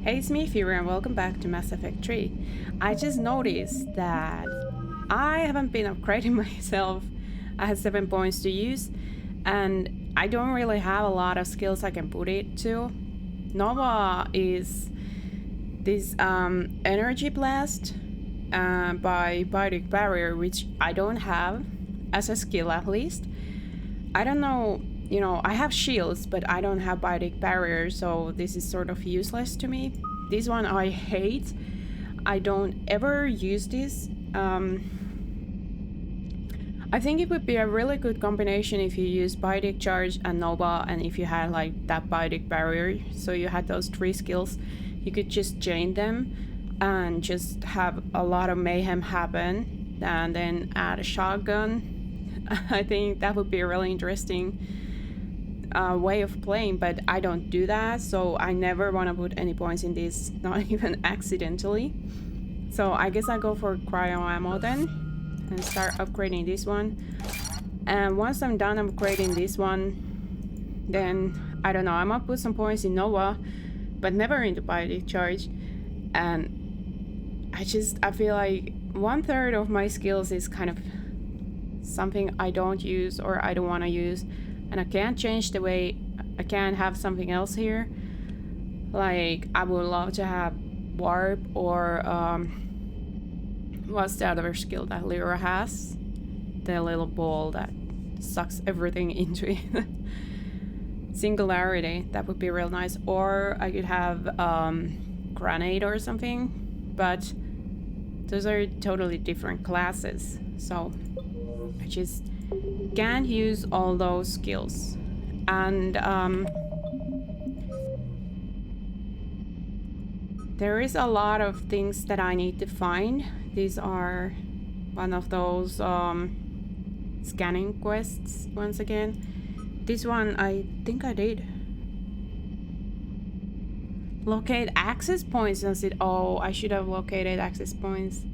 Hey, it's me, Fury, and welcome back to Mass Effect 3. I just noticed that I haven't been upgrading myself. I had 7 points to use, and I don't really have a lot of skills I can put it to. Nova is this energy blast by biotic barrier, which I don't have as a skill at least. I don't know. I have shields, but I don't have biotic barrier, so this is sort of useless to me. This one I hate. I don't ever use this. I think it would be a really good combination if you use biotic charge and Nova, and if you had like that biotic barrier, so you had those 3 skills, you could just chain them and just have a lot of mayhem happen, and then add a shotgun. I think that would be a really interesting way of playing, but I don't do that, so I never want to put any points in this, not even accidentally. So I guess I go for cryo ammo then and start upgrading this one. And once I'm done upgrading this one, then I don't know, I might put some points in Nova, but never in the biotic charge. And I feel like 1/3 of my skills is kind of something I don't use or I don't want to use. And I can't change the way, I can't have something else here. Like, I would love to have warp or, what's the other skill that Liara has? The little ball that sucks everything into it. Singularity, that would be real nice. Or I could have grenade or something, but those are totally different classes. So I just can't use all those skills. And there is a lot of things that I need to find. These are one of those scanning quests once again. This one I think I did. Locate access points. Oh, I should have located access points.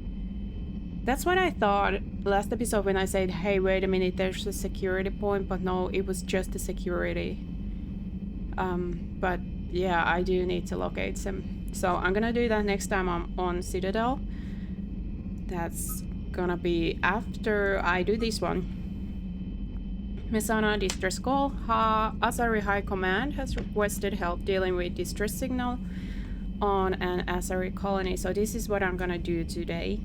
That's what I thought last episode when I said, hey, wait a minute, there's a security point, but no, it was just a security. But yeah, I do need to locate some. So I'm gonna do that next time I'm on Citadel. That's gonna be after I do this one. Mesana distress call. Asari High Command has requested help dealing with distress signal on an Asari colony. So this is what I'm gonna do today.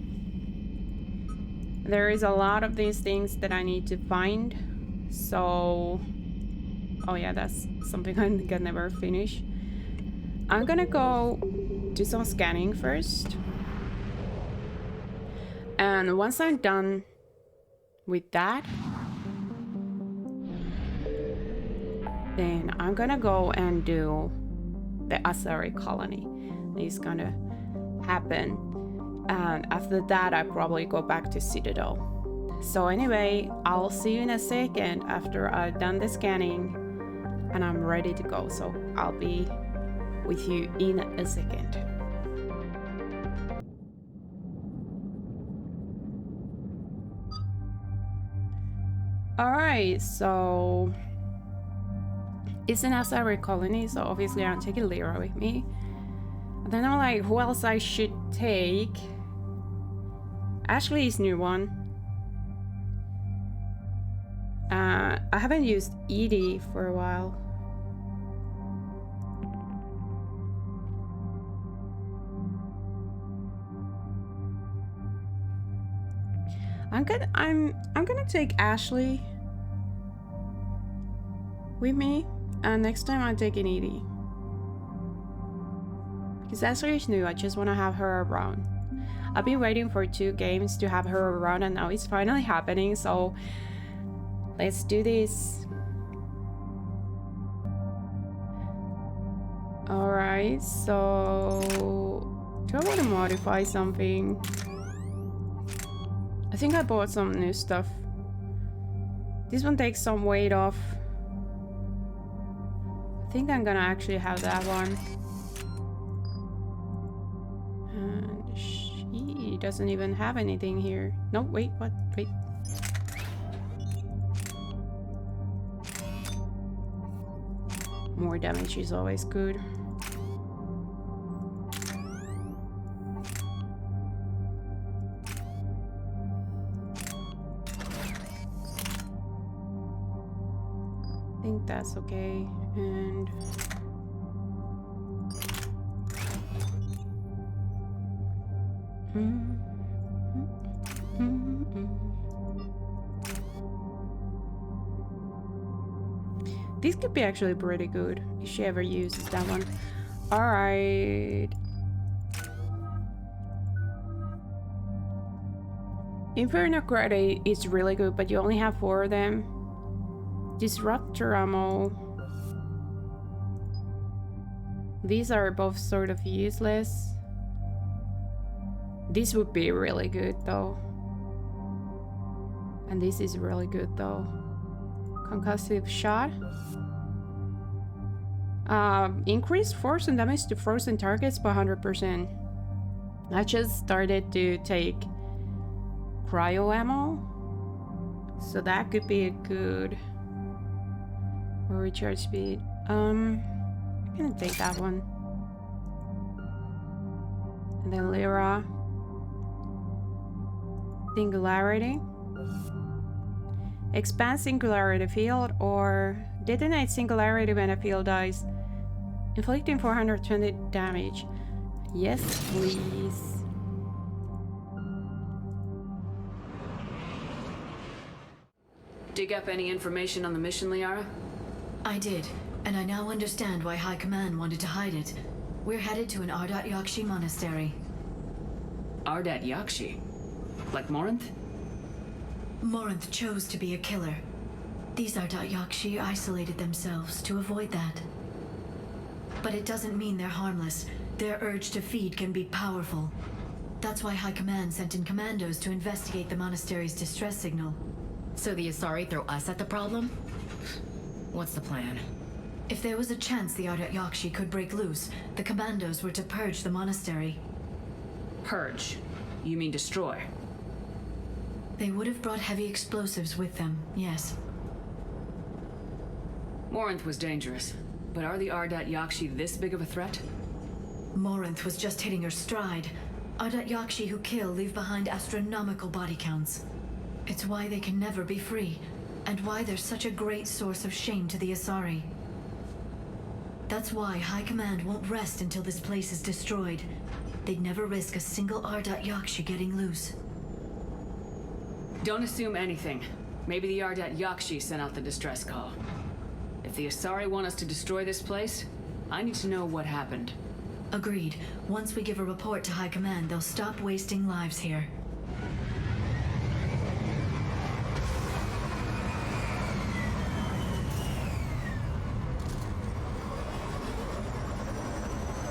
There is a lot of these things that I need to find, so... Oh yeah, that's something I can never finish. I'm gonna go do some scanning first. And once I'm done with that, then I'm gonna go and do the Asari colony. It's gonna happen. And after that, I probably go back to Citadel. So anyway, I'll see you in a second after I've done the scanning and I'm ready to go. So I'll be with you in a second. Alright, so it's an Asari colony, so obviously I'm taking Liara with me. I don't know like who else I should take. Ashley's new one. I haven't used Edie for a while. I'm gonna take Ashley with me, and next time I'm taking Edie. Because Ashley is new, I just want to have her around. I've been waiting for 2 games to have her around, and now it's finally happening, so let's do this. Alright, so do I want to modify something? I think I bought some new stuff. This one takes some weight off. I think I'm gonna actually have that one. And she doesn't even have anything here. No, wait, what? Wait. More damage is always good. that's okay. And this could be actually pretty good if she ever uses that one. Alright. Inferno Karate is really good, but you only have 4 of them. Disruptor ammo. These are both sort of useless. This would be really good though. And this is really good though. Concussive shot. Increased force and damage to frozen targets by 100%. I just started to take cryo ammo, so that could be a good recharge speed. I'm gonna take that one. And then Liara. Singularity. Expand singularity field or detonate singularity when a field dies, inflicting 420 damage. Yes, please. Dig up any information on the mission, Liara? I did, and I now understand why High Command wanted to hide it. We're headed to an Ardak-Yakshi monastery. Ardak-Yakshi? Like Morinth? Morinth chose to be a killer. These Ardak-Yakshi isolated themselves to avoid that. But it doesn't mean they're harmless. Their urge to feed can be powerful. That's why High Command sent in commandos to investigate the monastery's distress signal. So the Asari throw us at the problem? What's the plan? If there was a chance the Ardak-Yakshi could break loose, the commandos were to purge the monastery. Purge? You mean destroy? They would have brought heavy explosives with them, yes. Morinth was dangerous, but are the Ardak-Yakshi this big of a threat? Morinth was just hitting her stride. Ardak-Yakshi who kill leave behind astronomical body counts. It's why they can never be free, and why they're such a great source of shame to the Asari. That's why High Command won't rest until this place is destroyed. They'd never risk a single Ardak-Yakshi getting loose. Don't assume anything. Maybe the Ardak-Yakshi sent out the distress call. If the Asari want us to destroy this place, I need to know what happened. Agreed. Once we give a report to High Command, they'll stop wasting lives here.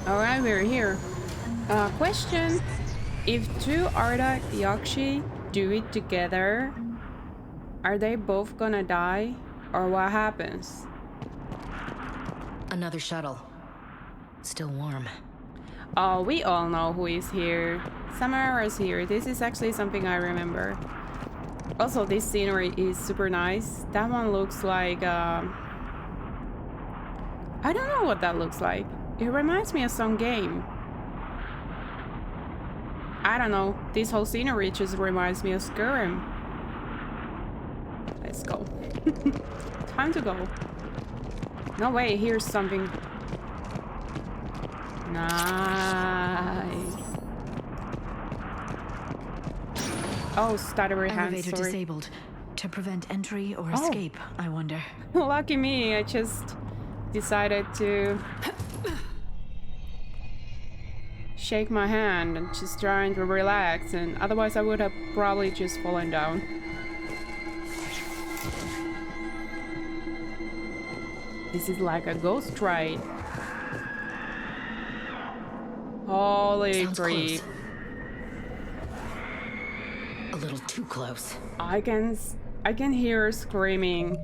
Alright, we're here. Question. If 2 Ardak-Yakshi do it together, are they both gonna die? Or what happens? Another shuttle. Still warm. Oh, we all know who is here. Samara is here. This is actually something I remember. Also, this scenery is super nice. That one looks like... I don't know what that looks like. It reminds me of some game. I don't know. This whole scenery just reminds me of Skyrim. Let's go. Time to go. No way, here's something. Nice. Oh, stuttery hands, Elevator sorry. disabled. To prevent entry or escape, I wonder. Lucky me, I just decided to shake my hand and just trying to relax, and otherwise I would have probably just fallen down. This is like a ghost ride. Holy creep. Close. A little too close. I can hear her screaming.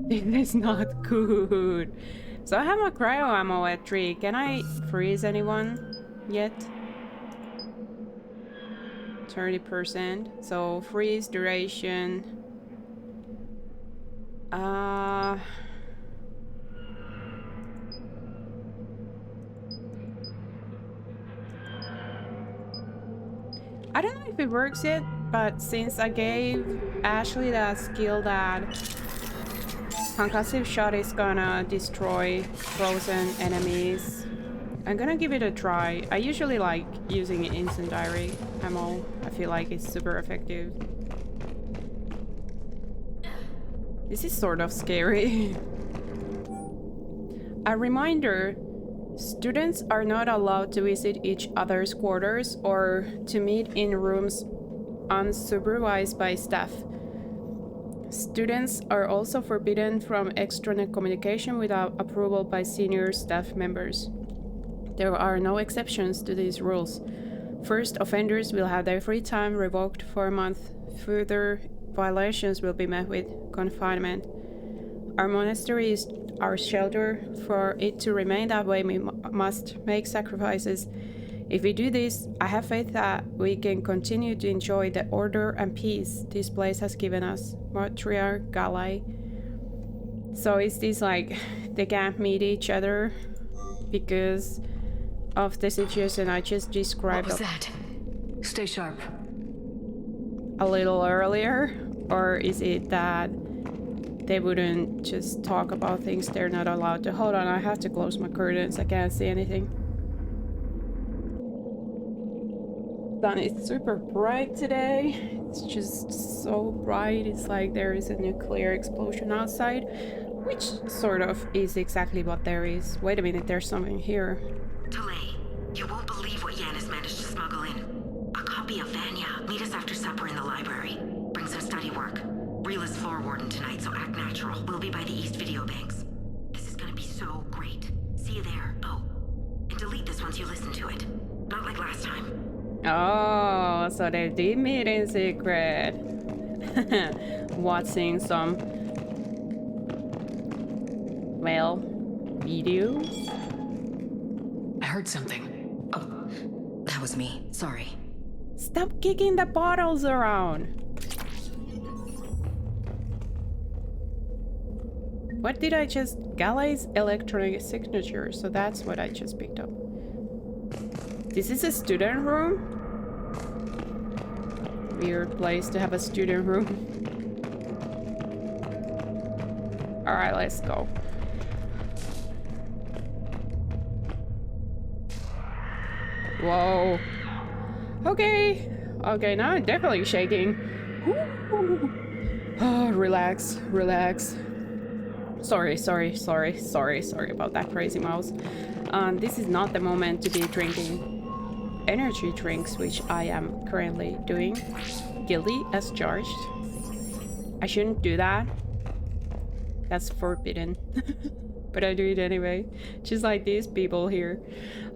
This is not good. So I have my cryo ammo at 3. Can I freeze anyone yet? 30%. So freeze duration. I don't know if it works yet, but since I gave Ashley that skill that Concussive shot is gonna destroy frozen enemies. I'm gonna give it a try. I usually like using incendiary ammo. I feel like it's super effective. This is sort of scary. A reminder, students are not allowed to visit each other's quarters or to meet in rooms unsupervised by staff. Students are also forbidden from extranet communication without approval by senior staff members. There are no exceptions to these rules. First offenders will have their free time revoked for a month. Further violations will be met with confinement. Our monastery is our shelter. For it to remain that way, we must make sacrifices. If we do this, I have faith that we can continue to enjoy the order and peace this place has given us. Matriarch Galai. So is this like they can't meet each other because of the situation I just described? What was that? Stay sharp. A little earlier? Or is it that they wouldn't just talk about things they're not allowed to? Hold on, I have to close my curtains. I can't see anything. Sun is super bright today. It's just so bright. It's like there is a nuclear explosion outside, which sort of is exactly what there is. Wait a minute, there's something here. Delay. You won't believe what Yan has managed to smuggle in. A copy of Vanya. Meet us after supper in the library. Bring some study work. Reel is floor warden tonight, so act natural. We'll be by the East Video Banks. This is gonna be so great. See you there. Oh, and delete this once you listen to it. Not like last time. Oh, so they did meet in secret. Watching some, well, videos. I heard something. Oh, that was me. Sorry. Stop kicking the bottles around. What did I just... Galai's electronic signature, so that's what I just picked up. This is a student room? Weird place to have a student room. Alright, let's go. Whoa. Okay. Okay, now I'm definitely shaking. Oh, relax, relax. Sorry about that, crazy mouse. This is not the moment to be drinking energy drinks, which I am currently doing. Guilty as charged. I shouldn't do that. That's forbidden. But I do it anyway. Just like these people here.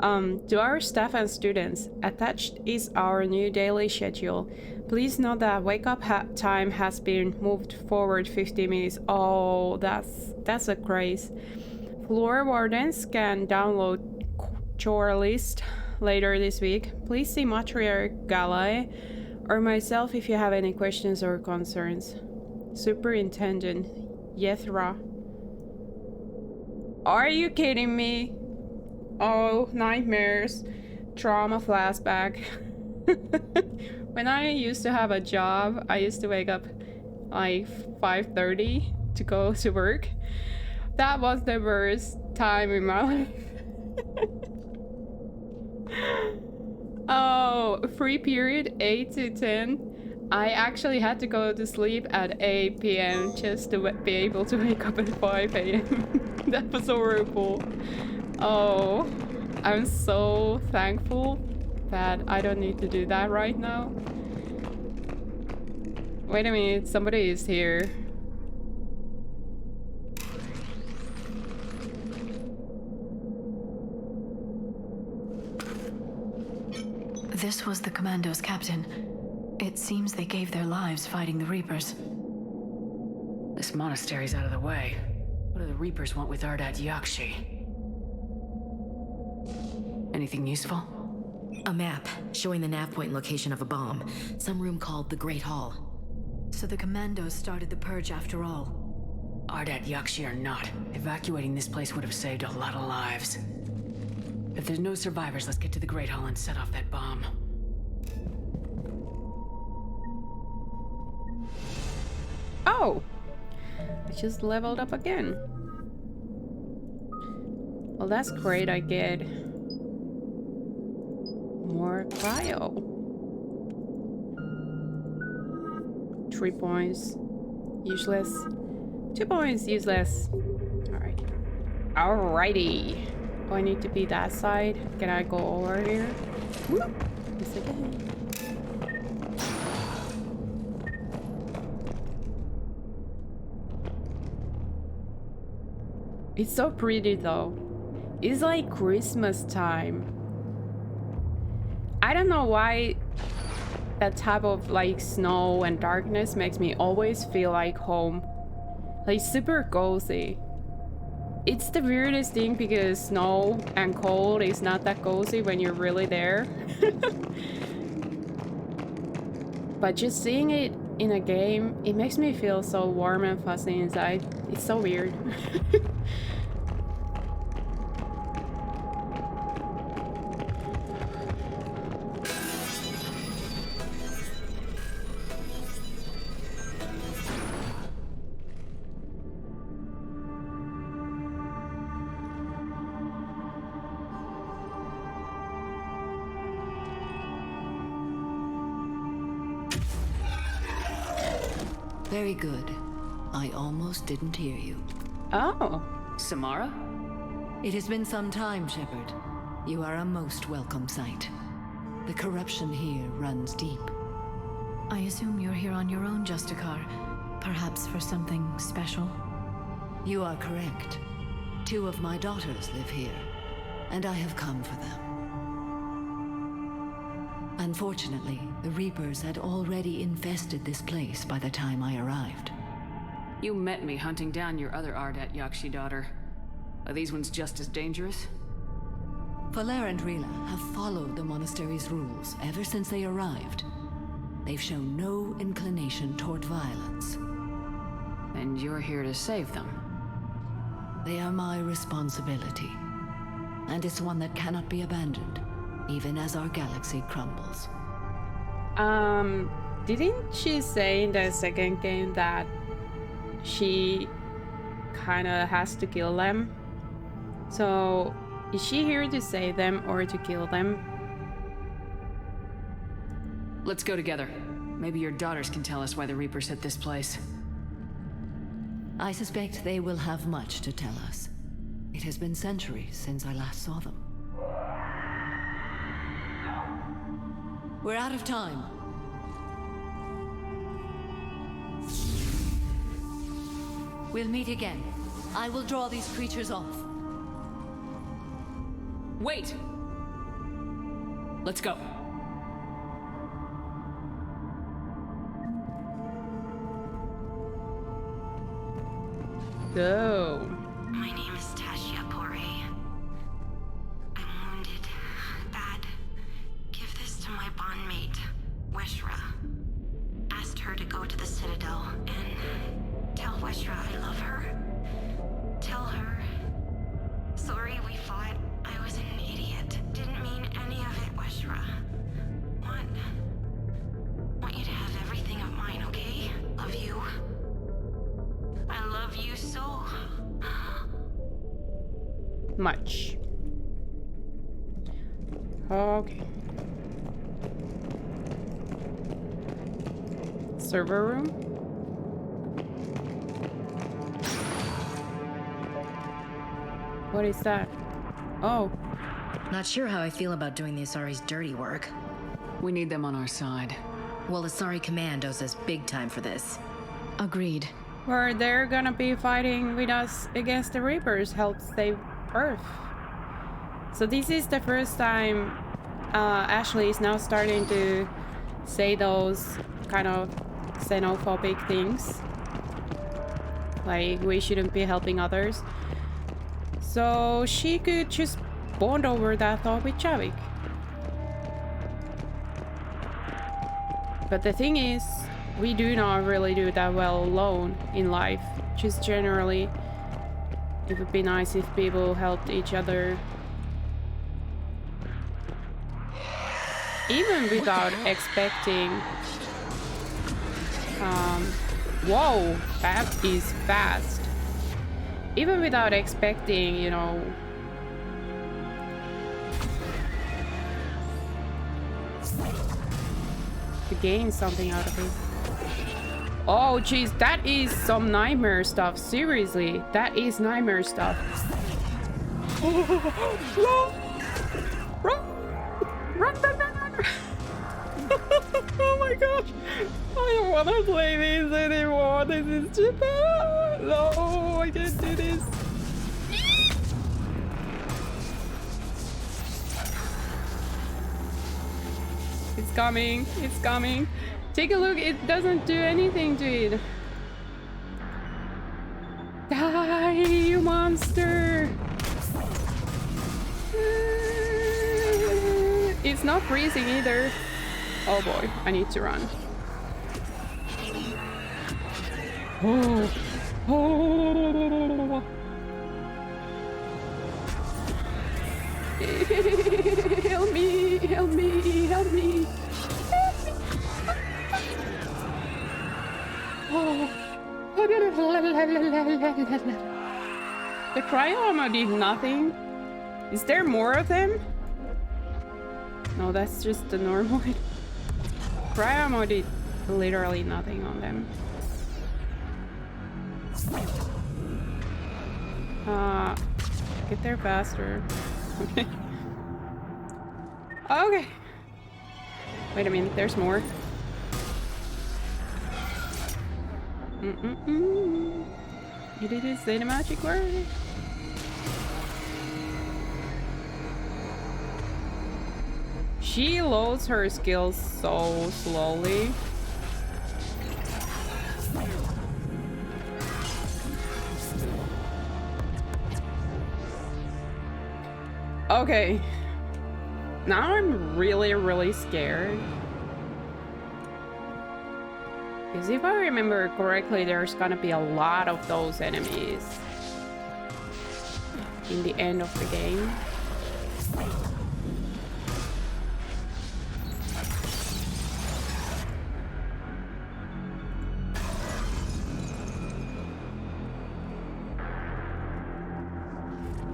To our staff and students, attached is our new daily schedule. Please note that wake-up time has been moved forward 50 minutes. Oh, that's a craze. Floor wardens can download chore list later this week. Please see Matriarch Galai or myself if you have any questions or concerns. Superintendent Yethra. Are you kidding me? Oh, nightmares. Trauma flashback. When I used to have a job, I used to wake up like 5:30 to go to work. That was the worst time in my life. Oh, free period 8 to 10. I actually had to go to sleep at 8 p.m. just to be able to wake up at 5 a.m. That was horrible. Oh, I'm so thankful that I don't need to do that right now. Wait a minute, somebody is here. This was the Commando's captain. It seems they gave their lives fighting the Reapers. This monastery's out of the way. What do the Reapers want with Ardak-Yakshi? Anything useful? A map showing the nav point location of a bomb. Some room called the Great Hall. So the Commandos started the purge after all. Ardak-Yakshi or not, evacuating this place would have saved a lot of lives. If there's no survivors, let's get to the Great Hall and set off that bomb. Oh! just leveled up again. Well, that's great. I get more cryo. 3 points. Useless. 2 points. Useless. Alright. Alrighty. Oh, I need to be that side. Can I go over here? Whoop. Yes, I can. It's so pretty though. It's like Christmas time. I don't know why that type of like snow and darkness makes me always feel like home. Like super cozy. It's the weirdest thing because snow and cold is not that cozy when you're really there. But just seeing it in a game, it makes me feel so warm and fuzzy inside. It's so weird. Very good. I almost didn't hear you. Oh. Samara? It has been some time, Shepard. You are a most welcome sight. The corruption here runs deep. I assume you're here on your own, Justicar. Perhaps for something special? You are correct. 2 of my daughters live here, and I have come for them. Unfortunately, the Reapers had already infested this place by the time I arrived. You met me hunting down your other Ardak-Yakshi daughter. Are these ones just as dangerous? Valer and Rila have followed the Monastery's rules ever since they arrived. They've shown no inclination toward violence. And you're here to save them. They are my responsibility. And it's one that cannot be abandoned, even as our galaxy crumbles. Didn't she say in the second game that she kinda has to kill them? So, is she here to save them or to kill them? Let's go together. Maybe your daughters can tell us why the Reapers hit this place. I suspect they will have much to tell us. It has been centuries since I last saw them. We're out of time. We'll meet again. I will draw these creatures off. Wait! Let's go. Go. My name is Tashia Pore. I'm wounded. Bad. Give this to my bondmate, Weshra. Asked her to go to the Citadel and tell Weshra I love her. Tell her. Sorry we fought. I was an idiot. Didn't mean any of it, Weshra. Want you to have everything of mine, okay? Love you. I love you so much. Okay. Server room? What is that? Oh. Not sure how I feel about doing the Asari's dirty work. We need them on our side. Well, Asari Command owes us big time for this. Agreed. Where they're gonna be fighting with us against the Reapers, help save Earth. So this is the first time Ashley is now starting to say those kind of xenophobic things. Like, we shouldn't be helping others. So she could just bond over that thought with Javik. But the thing is, we do not really do that well alone in life. Just generally, it would be nice if people helped each other. Even without expecting Whoa, that is fast. Even without expecting, you know, to gain something out of it. Oh, jeez, that is some nightmare stuff. Seriously, that is nightmare stuff. Run! Run! Run, run, run, run! Oh my gosh! I don't want to play this anymore. This is too bad. No, I can't do this. It's coming. It's coming. Take a look. It doesn't do anything to it. Die, you monster! It's not freezing either. Oh boy, I need to run. Oh. Oh. Help me, help me, help me. Oh. The cryo armor did nothing. Is there more of them? No, that's just the normal. Cryo armor did literally nothing on them. Get there faster. Okay. Okay. Wait a minute, there's more. You didn't say the magic word. She loads her skills so slowly. Okay. Now I'm really scared. Because if I remember correctly, there's gonna be a lot of those enemies in the end of the game.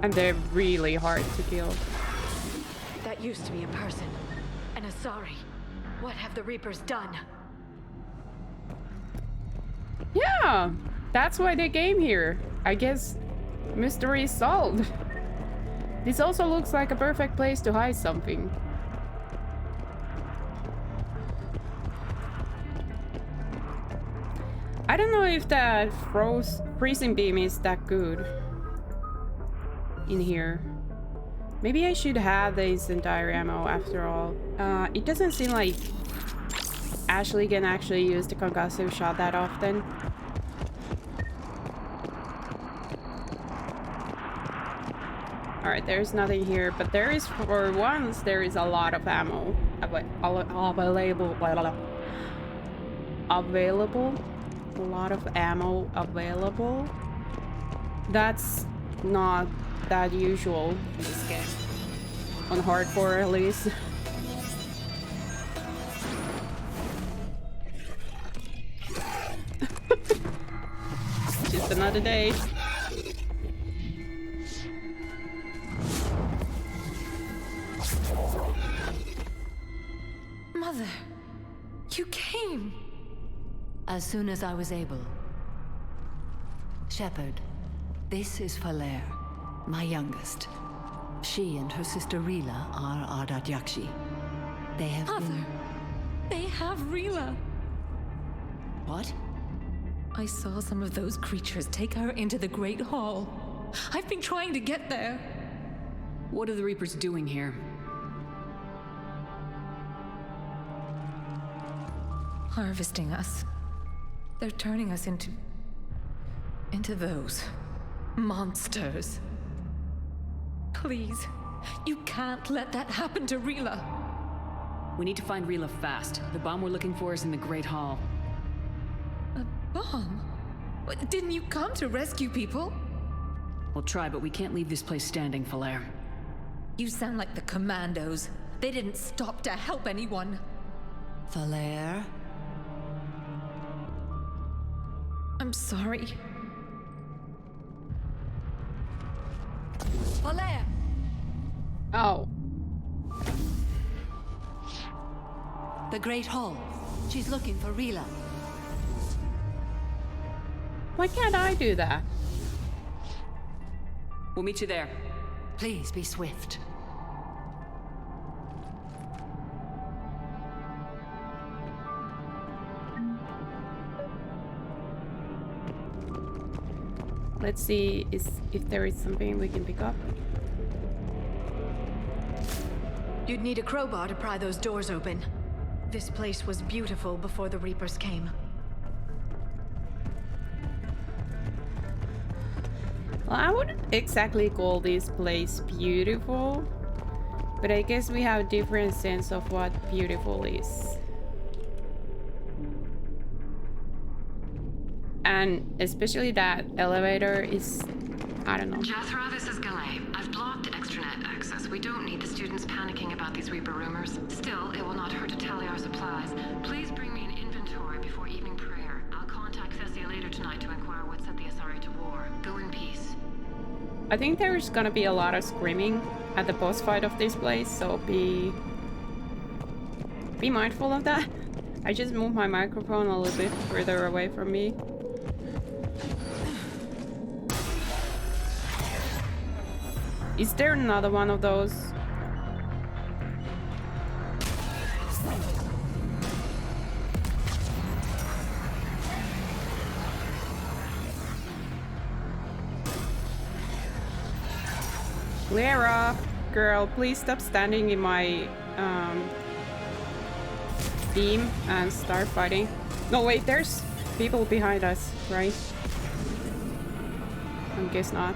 And they're really hard to kill. That used to be a person. An Asari. What have the Reapers done? Yeah, that's why they came here. I guess mystery is solved. This also looks like a perfect place to hide something. I don't know if that freezing beam is that good in here. Maybe I should have this entire ammo after all. It doesn't seem like Ashley can actually use the concussive shot that often. Alright, there's nothing here, but there is, for once, there is a lot of ammo available. A lot of ammo available. That's not that usual in this game. On hardcore, at least. Just another day. Mother, you came. As soon as I was able. Shepard, this is Falere, my youngest. She and her sister Rila are Ardak-Yakshi. They have Mother, they have Rila. What? I saw some of those creatures take her into the Great Hall. I've been trying to get there. What are the Reapers doing here? Harvesting us. They're turning us into those monsters. Please, you can't let that happen to Rila. We need to find Rila fast. The bomb we're looking for is in the Great Hall. A bomb? Didn't you come to rescue people? We'll try, but we can't leave this place standing, Falere. You sound like the Commandos. They didn't stop to help anyone. Falere? I'm sorry. Valere! Oh. The Great Hall. She's looking for Rila. Why can't I do that? We'll meet you there. Please be swift. Let's see if there is something we can pick up. You'd need a crowbar to pry those doors open. This place was beautiful before the Reapers came. Well, I wouldn't exactly call this place beautiful, but I guess we have different sense of what beautiful is. And especially that elevator is, I don't know. Jethra, this is Galay. I've blocked extranet access. We don't need the students panicking about these Reaper rumors. Still, it will not hurt to tally our supplies. Please bring me an inventory before evening prayer. I'll contact Thessia later tonight to inquire what set the Asari to war. Go in peace. I think there's gonna be a lot of screaming at the boss fight of this place, so be mindful of that. I just moved my microphone a little bit further away from me. Is there another one of those? Liara, girl, please stop standing in my beam and start fighting. No, wait, there's people behind us, right? I guess not.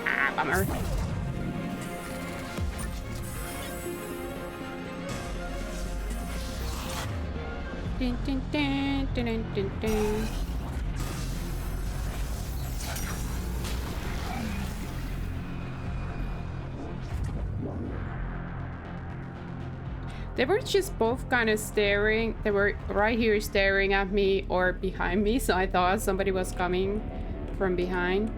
Ah, bummer. Dun, dun, dun, dun, dun, dun, dun. They were just both kind of staring. They were right here staring at me or behind me, so I thought somebody was coming from behind.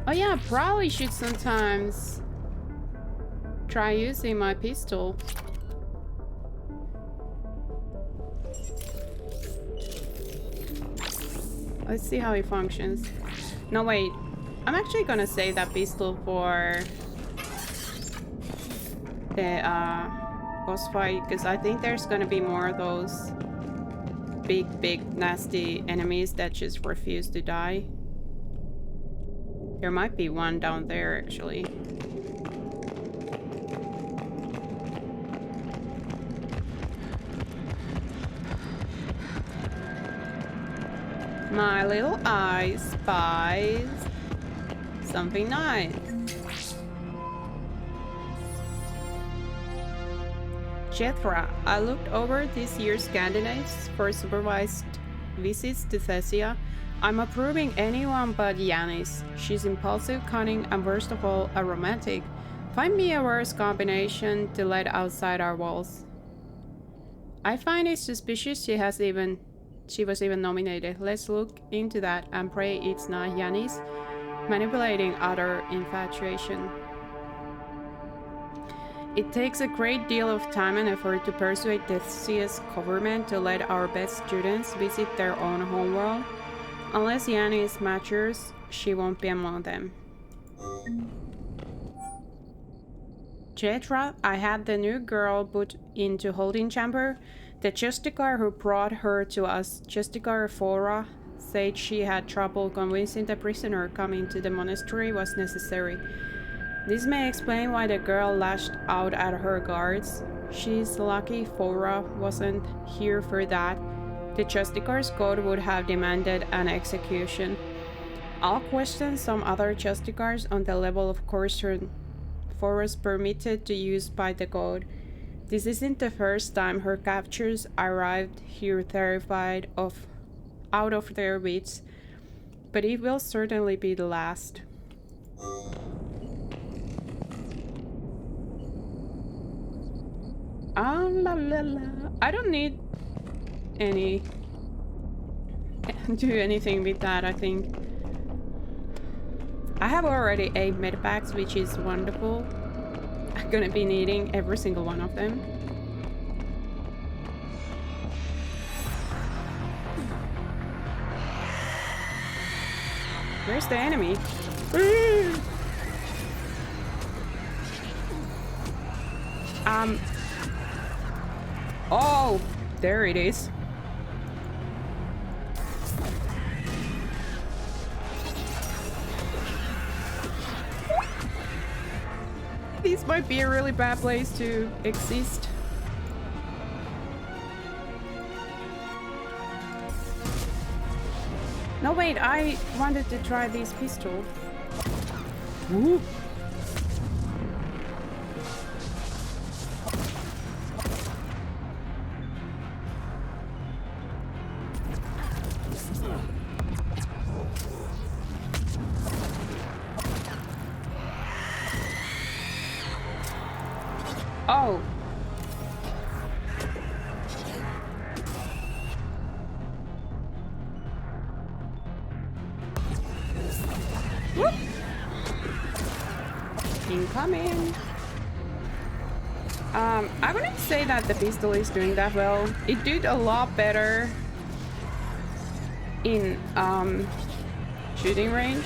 Oh yeah, probably should sometimes try using my pistol. Let's see how it functions. No, wait. I'm actually gonna save that pistol for the boss fight, because I think there's gonna be more of those big, nasty enemies that just refuse to die. There might be one down there, actually. My little eye spies something nice. Jethra, I looked over this year's candidates for supervised visits to Thessia. I'm approving anyone but Yanis. She's impulsive, cunning, and worst of all, a romantic. Find me a worse combination to let outside our walls. I find it suspicious she was even nominated. Let's look into that and pray it's not Yanis manipulating utter infatuation. It takes a great deal of time and effort to persuade Thessia's government to let our best students visit their own homeworld. Unless Yanis matures, she won't be among them. Jethra, I had the new girl put into holding chamber. The Justicar who brought her to us, Justicar Fora, said she had trouble convincing the prisoner coming to the monastery was necessary. This may explain why the girl lashed out at her guards. She's lucky Fora wasn't here for that. The Justicar's code would have demanded an execution. I'll question some other Justicars on the level of coercion Fora's permitted to use by the code. This isn't the first time her captures arrived here terrified out of their wits, but it will certainly be the last. La la la. I don't need any do anything with that, I think. I have already 8 medpacks, which is wonderful. I'm gonna be needing every single one of them. Where's the enemy? Oh, there it is. This might be a really bad place to exist. No, wait, I wanted to try this pistol. Ooh. Oh. Whoop. Incoming. I wouldn't say that the pistol is doing that well. It did a lot better in shooting range.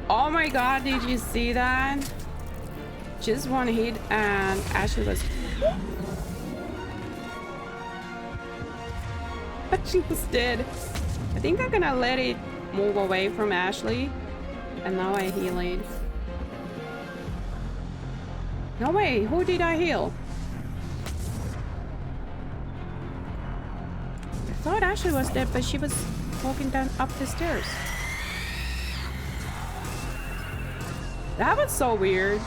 Oh my god, did you see that? Just one hit and Ashley was... She was dead. I think I'm gonna let it move away from Ashley. And now I heal it. No way, who did I heal? I thought Ashley was dead, but she was walking down up the stairs. That was so weird.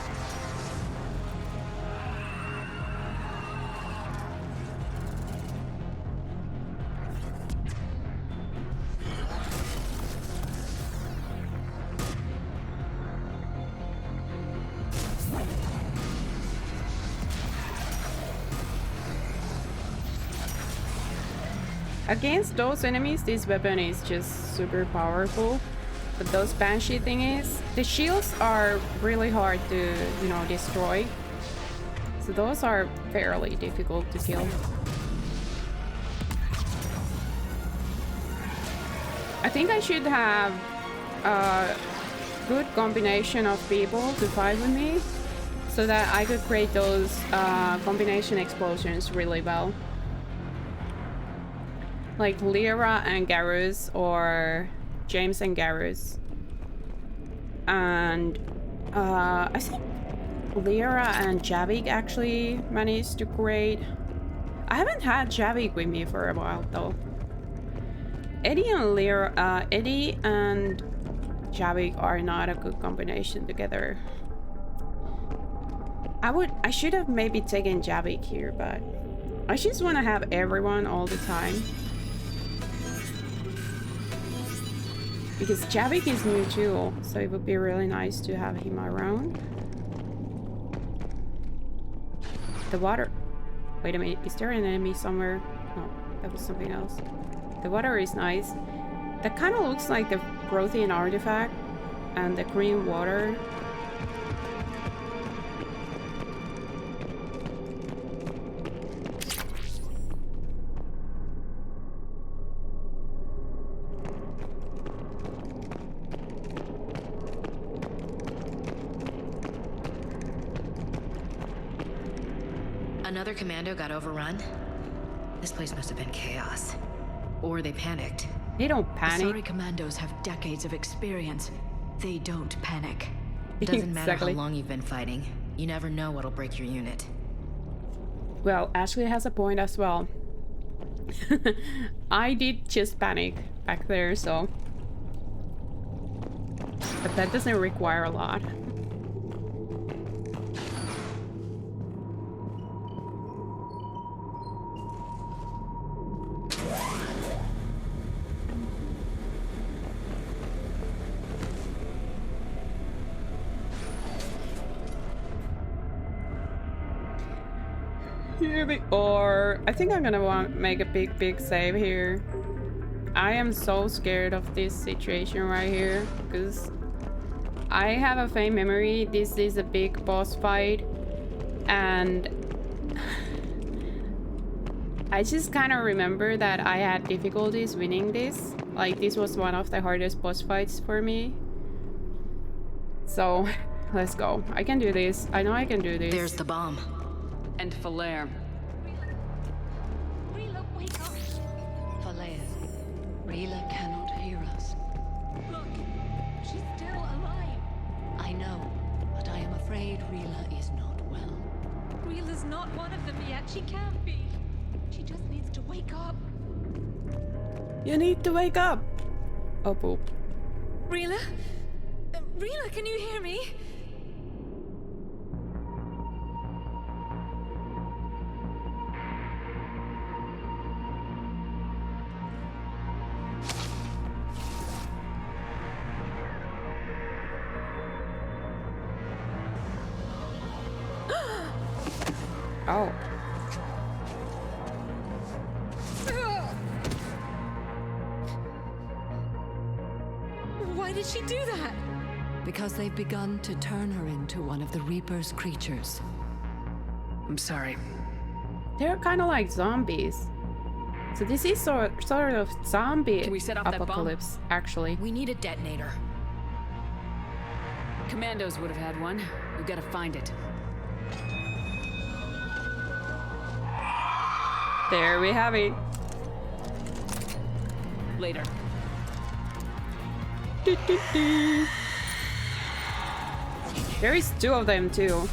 Against those enemies, this weapon is just super powerful. But those Banshee thingies, the shields are really hard to, you know, destroy. So those are fairly difficult to kill. I think I should have a good combination of people to fight with me so that I could create those combination explosions really well. Like Liara and Garrus, or James and Garrus. And I think Liara and Javik actually managed to create. I haven't had Javik with me for a while though. Eddie and Javik are not a good combination together. I should have maybe taken Javik here, but I just want to have everyone all the time. Because Javik is new too, so it would be really nice to have him around. The water... Wait a minute, is there an enemy somewhere? No, that was something else. The water is nice. That kind of looks like the Prothean artifact and the green water. Another commando got overrun? This place must have been chaos. Or they panicked. They don't panic. Asari commandos have decades of experience. They don't panic. Doesn't matter how long you've been fighting. You never know what'll break your unit. Well, Ashley has a point as well. I did just panic back there, so... But that doesn't require a lot. Here we are. I think I'm gonna want to make a big save here. I am so scared of this situation right here because I have a faint memory. This is a big boss fight and I just kind of remember that I had difficulties winning this. Like, this was one of the hardest boss fights for me. So, let's go. I can do this. I know I can do this. There's the bomb. And Falere. Falere, Rila cannot hear us. Look, she's still alive. I know, but I am afraid Rila is not well. Reela's not one of them yet. She can't be. She just needs to wake up. You need to wake up. Oh, poop. Reela? Reela, can you hear me? Oh. Why did she do that? Because they've begun to turn her into one of the Reaper's creatures. I'm sorry. They're kind of like zombies. So this is sort of zombie Can we set off that bomb? apocalypse, actually. We need a detonator. Commandos would have had one. We've got to find it. There we have it. Later. There is two of them too.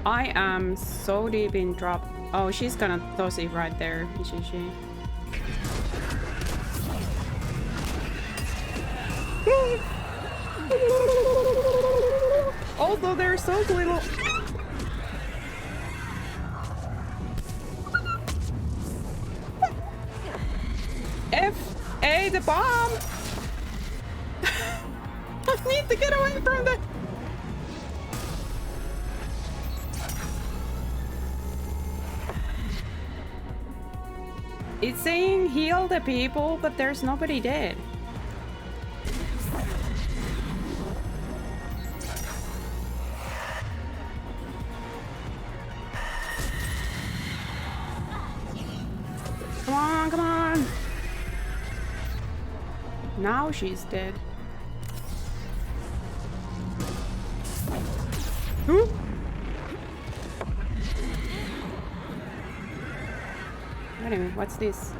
I am so deep in drop. Oh, she's gonna toss it right there, isn't she? Although they're so little. F.A. the bomb! I need to get away from that! It's saying heal the people, but there's nobody dead. Come on, come on! Now she's dead. Who? Wait a minute, what's this?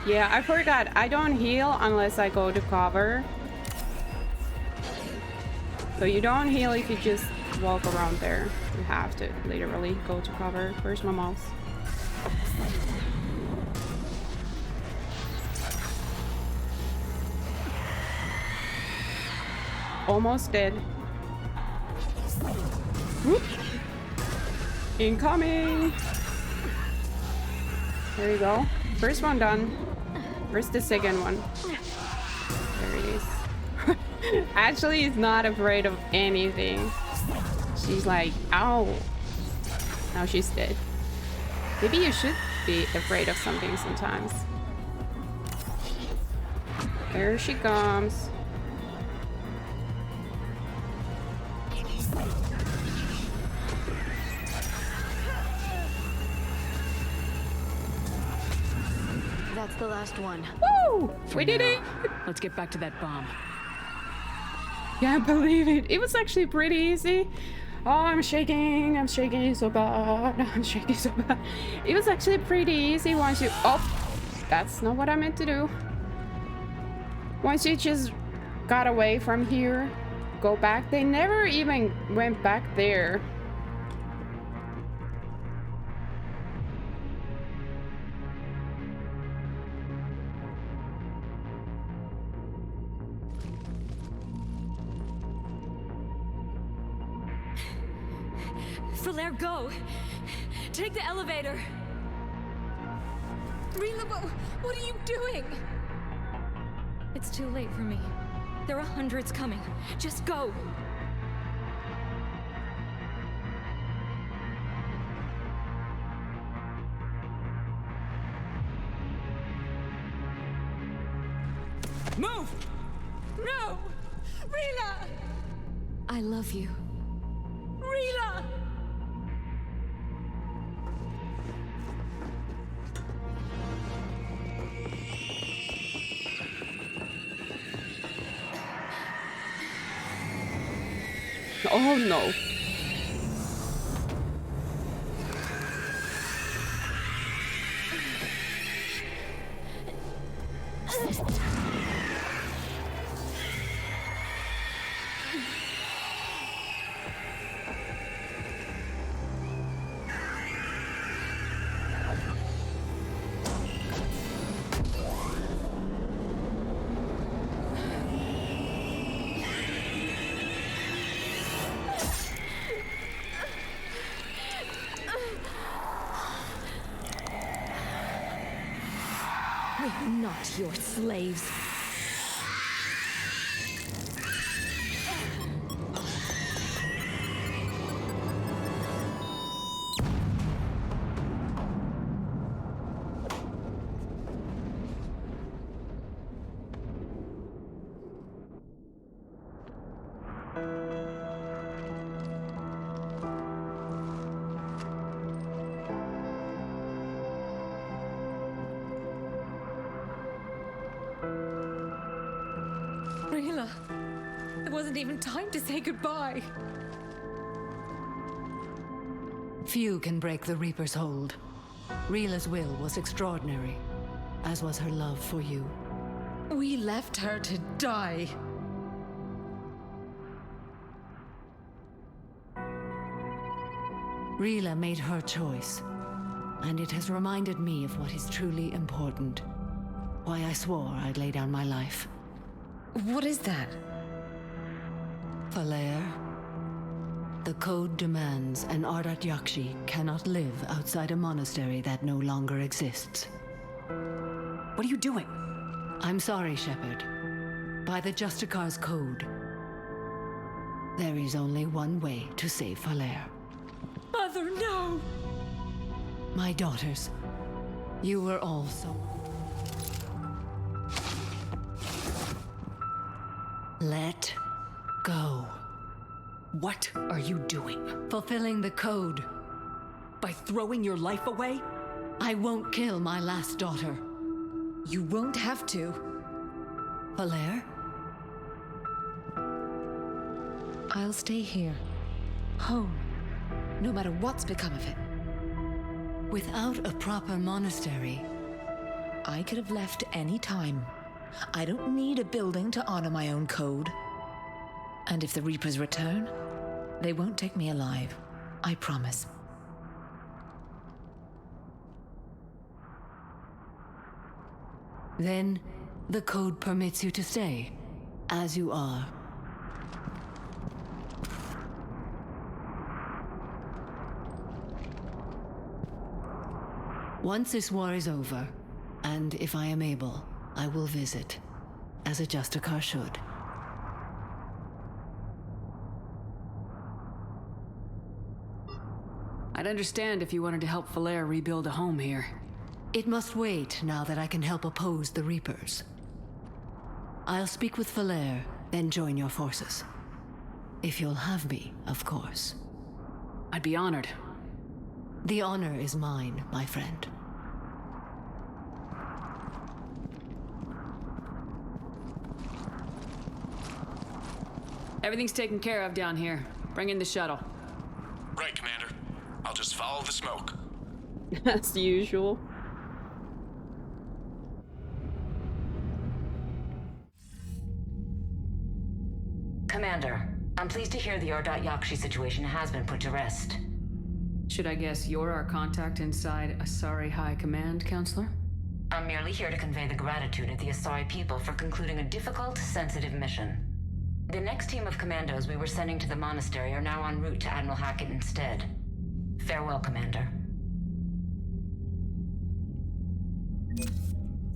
Yeah, I forgot. I don't heal unless I go to cover. So you don't heal if you just walk around there. You have to literally go to cover. Where's my mouse? Almost dead. Whoop. Incoming! There you go. First one done. Where's the second one? There it is. Actually, he's not afraid of anything. She's like, ow. Now she's dead. Maybe you should be afraid of something sometimes. There she comes. That's the last one. Woo! We did it! Let's get back to that bomb. Can't believe it. It was actually pretty easy. Oh, I'm shaking. I'm shaking so bad. I'm shaking so bad. It was actually pretty easy once you... Oh! That's not what I meant to do. Once you just got away from here, go back. They never even went back there. Falere, go! Take the elevator! Reela, what are you doing? It's too late for me. There are hundreds coming. Just go! Rila! I love you. Rila! Oh no. We're not your slaves. Rila, there wasn't even time to say goodbye. Few can break the Reaper's hold. Rila's will was extraordinary, as was her love for you. We left her to die. Rila made her choice, and it has reminded me of what is truly important. Why I swore I'd lay down my life. What is that? Falair, the code demands an Ardak-Yakshi cannot live outside a monastery that no longer exists. What are you doing? I'm sorry, Shepard. By the Justicar's code, there is only one way to save Falair. Mother, no! My daughters, you were all so... Let go. What are you doing? Fulfilling the code. By throwing your life away? I won't kill my last daughter. You won't have to. Falair? I'll stay here. Home. No matter what's become of it. Without a proper monastery, I could have left any time. I don't need a building to honor my own code. And if the Reapers return, they won't take me alive. I promise. then the code permits you to stay, as you are. Once this war is over, and if I am able, I will visit, as a Justicar should. I'd understand if you wanted to help Falair rebuild a home here. It must wait now that I can help oppose the Reapers. I'll speak with Falair, then join your forces. If you'll have me, of course. I'd be honored. The honor is mine, my friend. Everything's taken care of down here. Bring in the shuttle. Right, Commander. I'll just follow the smoke. As usual. Commander, I'm pleased to hear the Ardak-Yakshi situation has been put to rest. Should I guess you're our contact inside Asari High Command, Counselor? I'm merely here to convey the gratitude of the Asari people for concluding a difficult, sensitive mission. The next team of commandos we were sending to the monastery are now en route to Admiral Hackett instead. Farewell, Commander.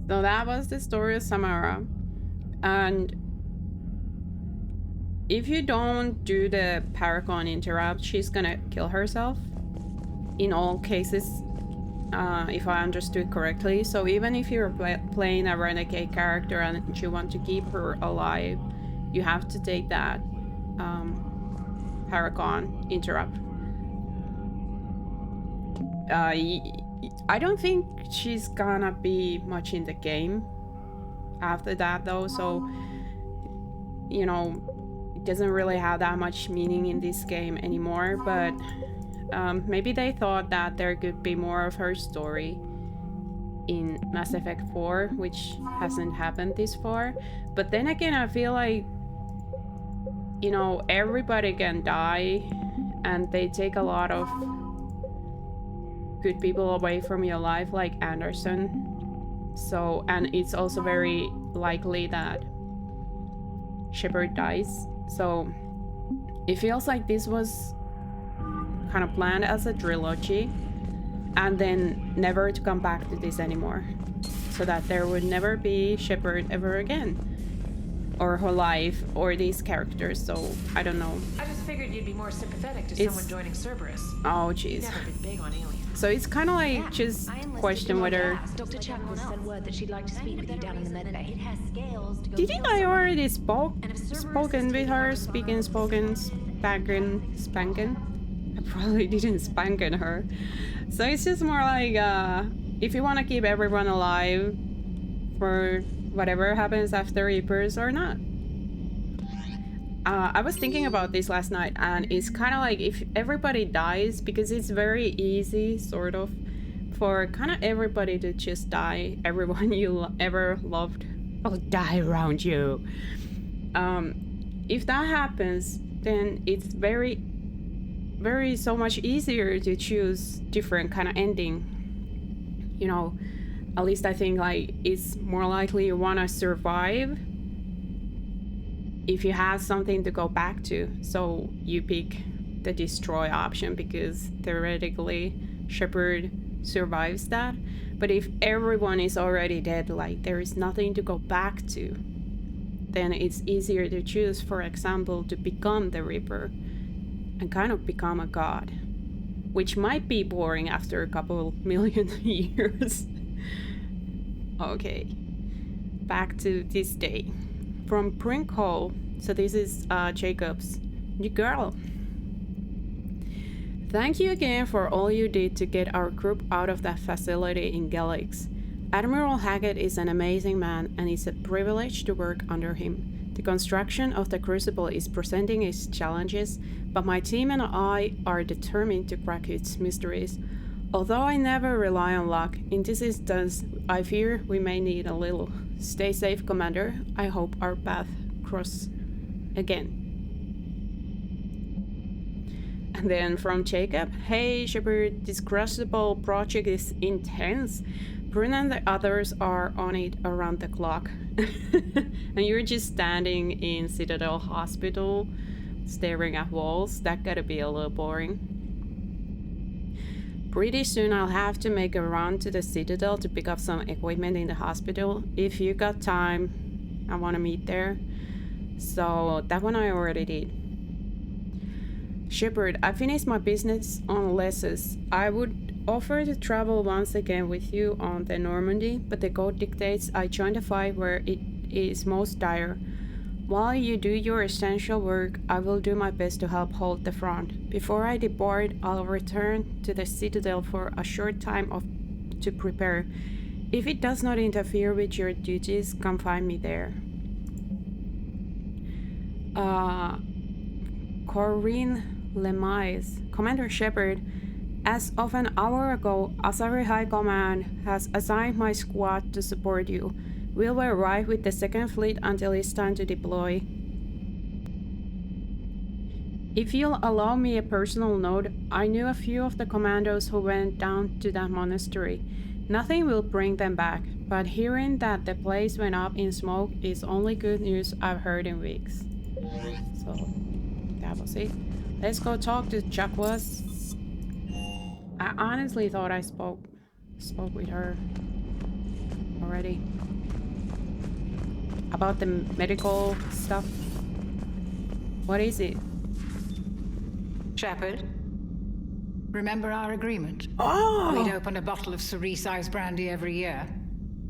So that was the story of Samara. And if you don't do the paragon interrupt, she's gonna kill herself. In all cases, if I understood correctly. So even if you're playing a renegade character and you want to keep her alive, you have to take that paragon interrupt. I don't think she's gonna be much in the game after that though, so you know, it doesn't really have that much meaning in this game anymore, but maybe they thought that there could be more of her story in Mass Effect 4, which hasn't happened this far. But then again, I feel like, you know, everybody can die and they take a lot of good people away from your life, like Anderson. So, and it's also very likely that Shepard dies. So it feels like this was kind of planned as a trilogy, and then never to come back to this anymore, so that there would never be Shepard ever again, or her life, or these characters. So I don't know. I just figured you'd be more sympathetic to someone joining Cerberus. Oh jeez. Never been big on aliens. So it's kind of like just question whether. Dr. Chapman sent word that she'd like to speak with you down in the med bay. It has scales to go. Didn't I already spoken with her? Spankin'? I probably didn't spankin' her. So it's just more like, if you want to keep everyone alive for whatever happens after Reapers or not. I was thinking about this last night, and it's kind of like if everybody dies, because it's very easy, sort of, for kind of everybody to just die. Everyone you ever loved will die around you. If that happens, then it's very so much easier to choose different kind of ending. You know, at least I think like it's more likely you want to survive if you have something to go back to. So you pick the destroy option because theoretically Shepard survives that. But if everyone is already dead, like there is nothing to go back to, then it's easier to choose, for example, to become the Reaper and kind of become a god, which might be boring after a couple million years. Okay, back to this day. From Brink Hall, so this is Jacob's new girl. Thank you again for all you did to get our group out of that facility in Gelix. Admiral Hackett is an amazing man, and it's a privilege to work under him. The construction of the Crucible is presenting its challenges, but my team and I are determined to crack its mysteries. Although I never rely on luck, in this instance, I fear we may need a little. Stay safe, Commander. I hope our paths cross again. And then from Jacob, hey Shepard, this Crucible project is intense. Bruna and the others are on it around the clock. And you're just standing in Citadel Hospital, staring at walls. That gotta be a little boring. Pretty soon I'll have to make a run to the Citadel to pick up some equipment in the hospital. If you got time, I want to meet there. So that one I already did. Shepard, I finished my business on Lessus. I would offer to travel once again with you on the Normandy, but the code dictates I join the fight where it is most dire. While you do your essential work, I will do my best to help hold the front. Before I depart, I'll return to the Citadel for a short time to prepare. If it does not interfere with your duties, come find me there. Corinne Lemise, Commander Shepard, as of an hour ago, Asari High Command has assigned my squad to support you. We'll arrive with the 2nd Fleet until it's time to deploy. If you'll allow me a personal note, I knew a few of the commandos who went down to that monastery. Nothing will bring them back, but hearing that the place went up in smoke is only good news I've heard in weeks. So, that was it. Let's go talk to Chakwas. I honestly thought I spoke with her already. About the medical stuff. What is it? Shepard, remember our agreement? Oh! We'd open a bottle of Cerise brandy every year,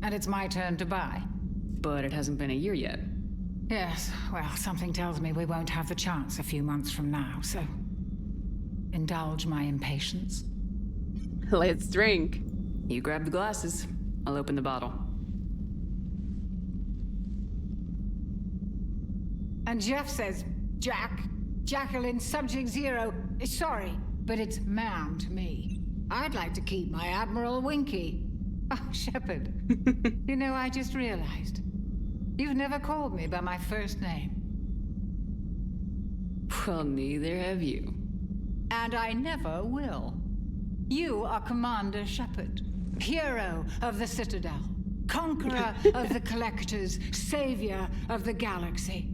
and it's my turn to buy. But it hasn't been a year yet. Yes, well, something tells me we won't have the chance a few months from now, so indulge my impatience. Let's drink. You grab the glasses. I'll open the bottle. And Jeff says, Jacqueline Subject Zero is sorry, but it's ma'am to me. I'd like to keep my Admiral Winky. Oh, Shepard. You know, I just realized. You've never called me by my first name. Well, neither have you. And I never will. You are Commander Shepard, hero of the Citadel, conqueror of the Collectors, savior of the galaxy.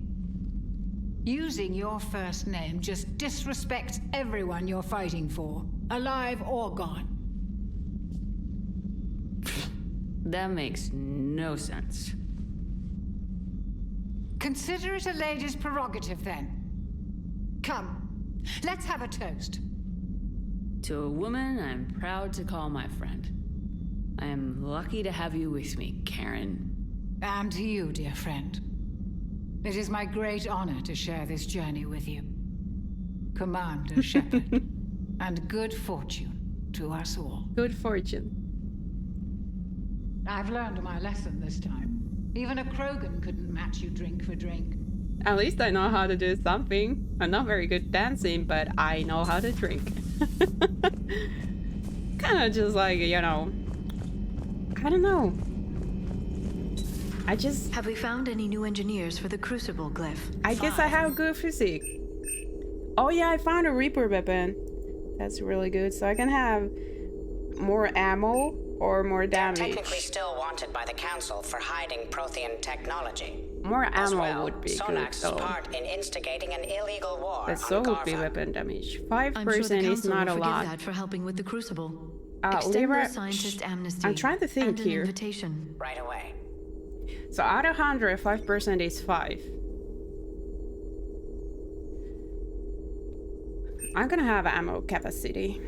Using your first name just disrespects everyone you're fighting for, alive or gone. That makes no sense. Consider it a lady's prerogative, then. Come, let's have a toast. To a woman I'm proud to call my friend. I am lucky to have you with me, Karen. And to you, dear friend. It is my great honor to share this journey with you. Commander Shepard. And good fortune to us all. Good fortune. I've learned my lesson this time. Even a Krogan couldn't match you drink for drink. At least I know how to do something. I'm not very good dancing, but I know how to drink. Kind of just like, you know, I don't know. I just... Have we found any new engineers for the Crucible glyph? I guess I have good physique. Oh yeah, I found a Reaper weapon. That's really good. So I can have more ammo or more damage. They're technically still wanted by the Council for hiding Prothean technology. More ammo well, would be Sonax's good though. part in instigating an illegal war That on so would be Garva. weapon damage. I'm 5% sure the is Council not a will forgive lot. that for helping with the Crucible. Liara, Extend scientist amnesty. I'm trying to think and an here. invitation. Right away. So out of 100, 5% is 5. I'm gonna have ammo capacity.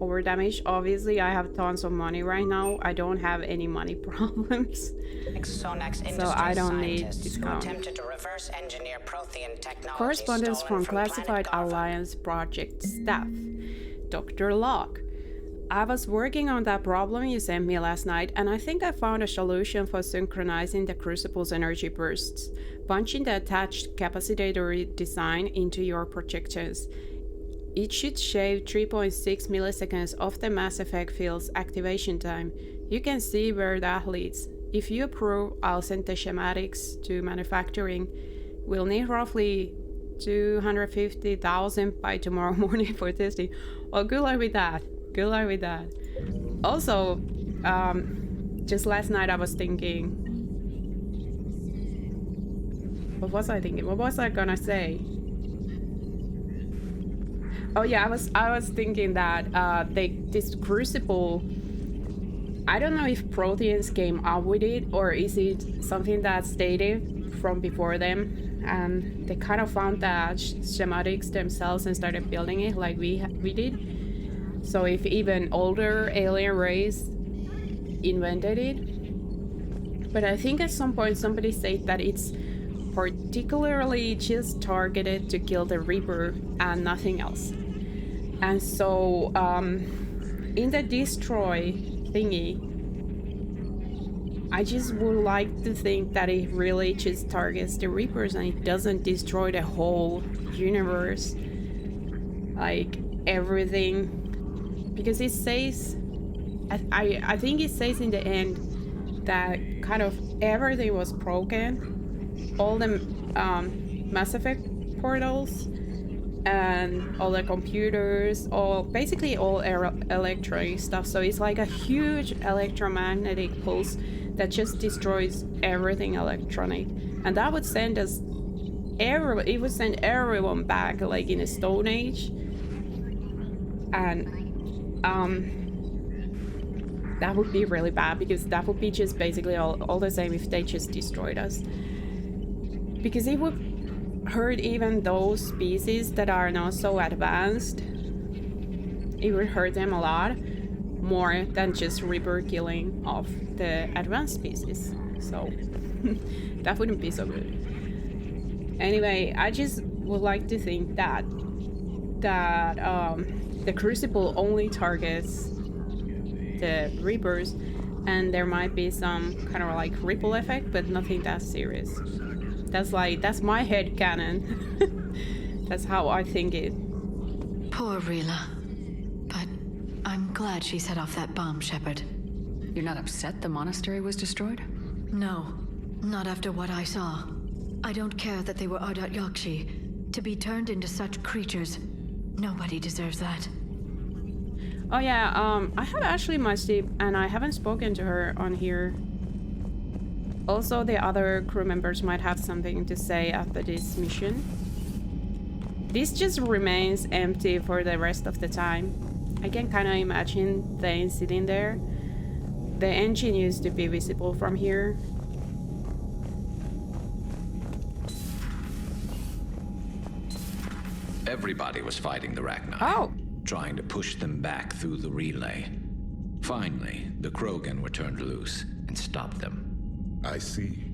Over damage, obviously I have tons of money right now. I don't have any money problems. Sonax So I don't need scientists who discount. attempted to reverse engineer Prothean technology Correspondence stolen from Planet classified Garva. Alliance project staff. Dr. Locke. I was working on that problem you sent me last night, and I think I found a solution for synchronizing the Crucible's energy bursts. Punching the attached capacitor design into your projectors. It should shave 3.6 milliseconds off the Mass Effect field's activation time. You can see where that leads. If you approve, I'll send the schematics to manufacturing. We'll need roughly 250,000 by tomorrow morning for testing. Well, good luck with that. Good luck with that. Also, just last night I was thinking... What was I thinking? What was I gonna say? Oh yeah, I was thinking that this Crucible, I don't know if Protheans came up with it or is it something that's dated from before them, and they kind of found that schematics themselves and started building it like we did. So if even older alien race invented it, but I think at some point somebody said that it's particularly just targeted to kill the Reaper and nothing else. And so in the destroy thingy, I just would like to think that it really just targets the Reapers and it doesn't destroy the whole universe, like everything, because it says, I think it says in the end that kind of everything was broken. All the Mass Effect portals and all the computers, basically all electronic stuff. So it's like a huge electromagnetic pulse that just destroys everything electronic, and that would send us it would send everyone back like in a Stone Age, and that would be really bad because that would be just basically all the same if they just destroyed us. Because it would hurt even those species that are not so advanced. It would hurt them a lot more than just Reaper killing of the advanced species. So that wouldn't be so good. Anyway, I just would like to think that the Crucible only targets the Reapers, and there might be some kind of like ripple effect, but nothing that serious. That's my head canon. That's how I think it. Poor Rila. But I'm glad she set off that bomb, Shepard. You're not upset the monastery was destroyed? No, not after what I saw. I don't care that they were Ardak-Yakshi. To be turned into such creatures, nobody deserves that. Oh yeah, I have actually my sleep, and I haven't spoken to her on here. Also, the other crew members might have something to say after this mission. This just remains empty for the rest of the time. I can kind of imagine Thane sitting there. The engine used to be visible from here. Everybody was fighting the Rachni. Oh! Trying to push them back through the relay. Finally, the Krogan were turned loose and stopped them. I see.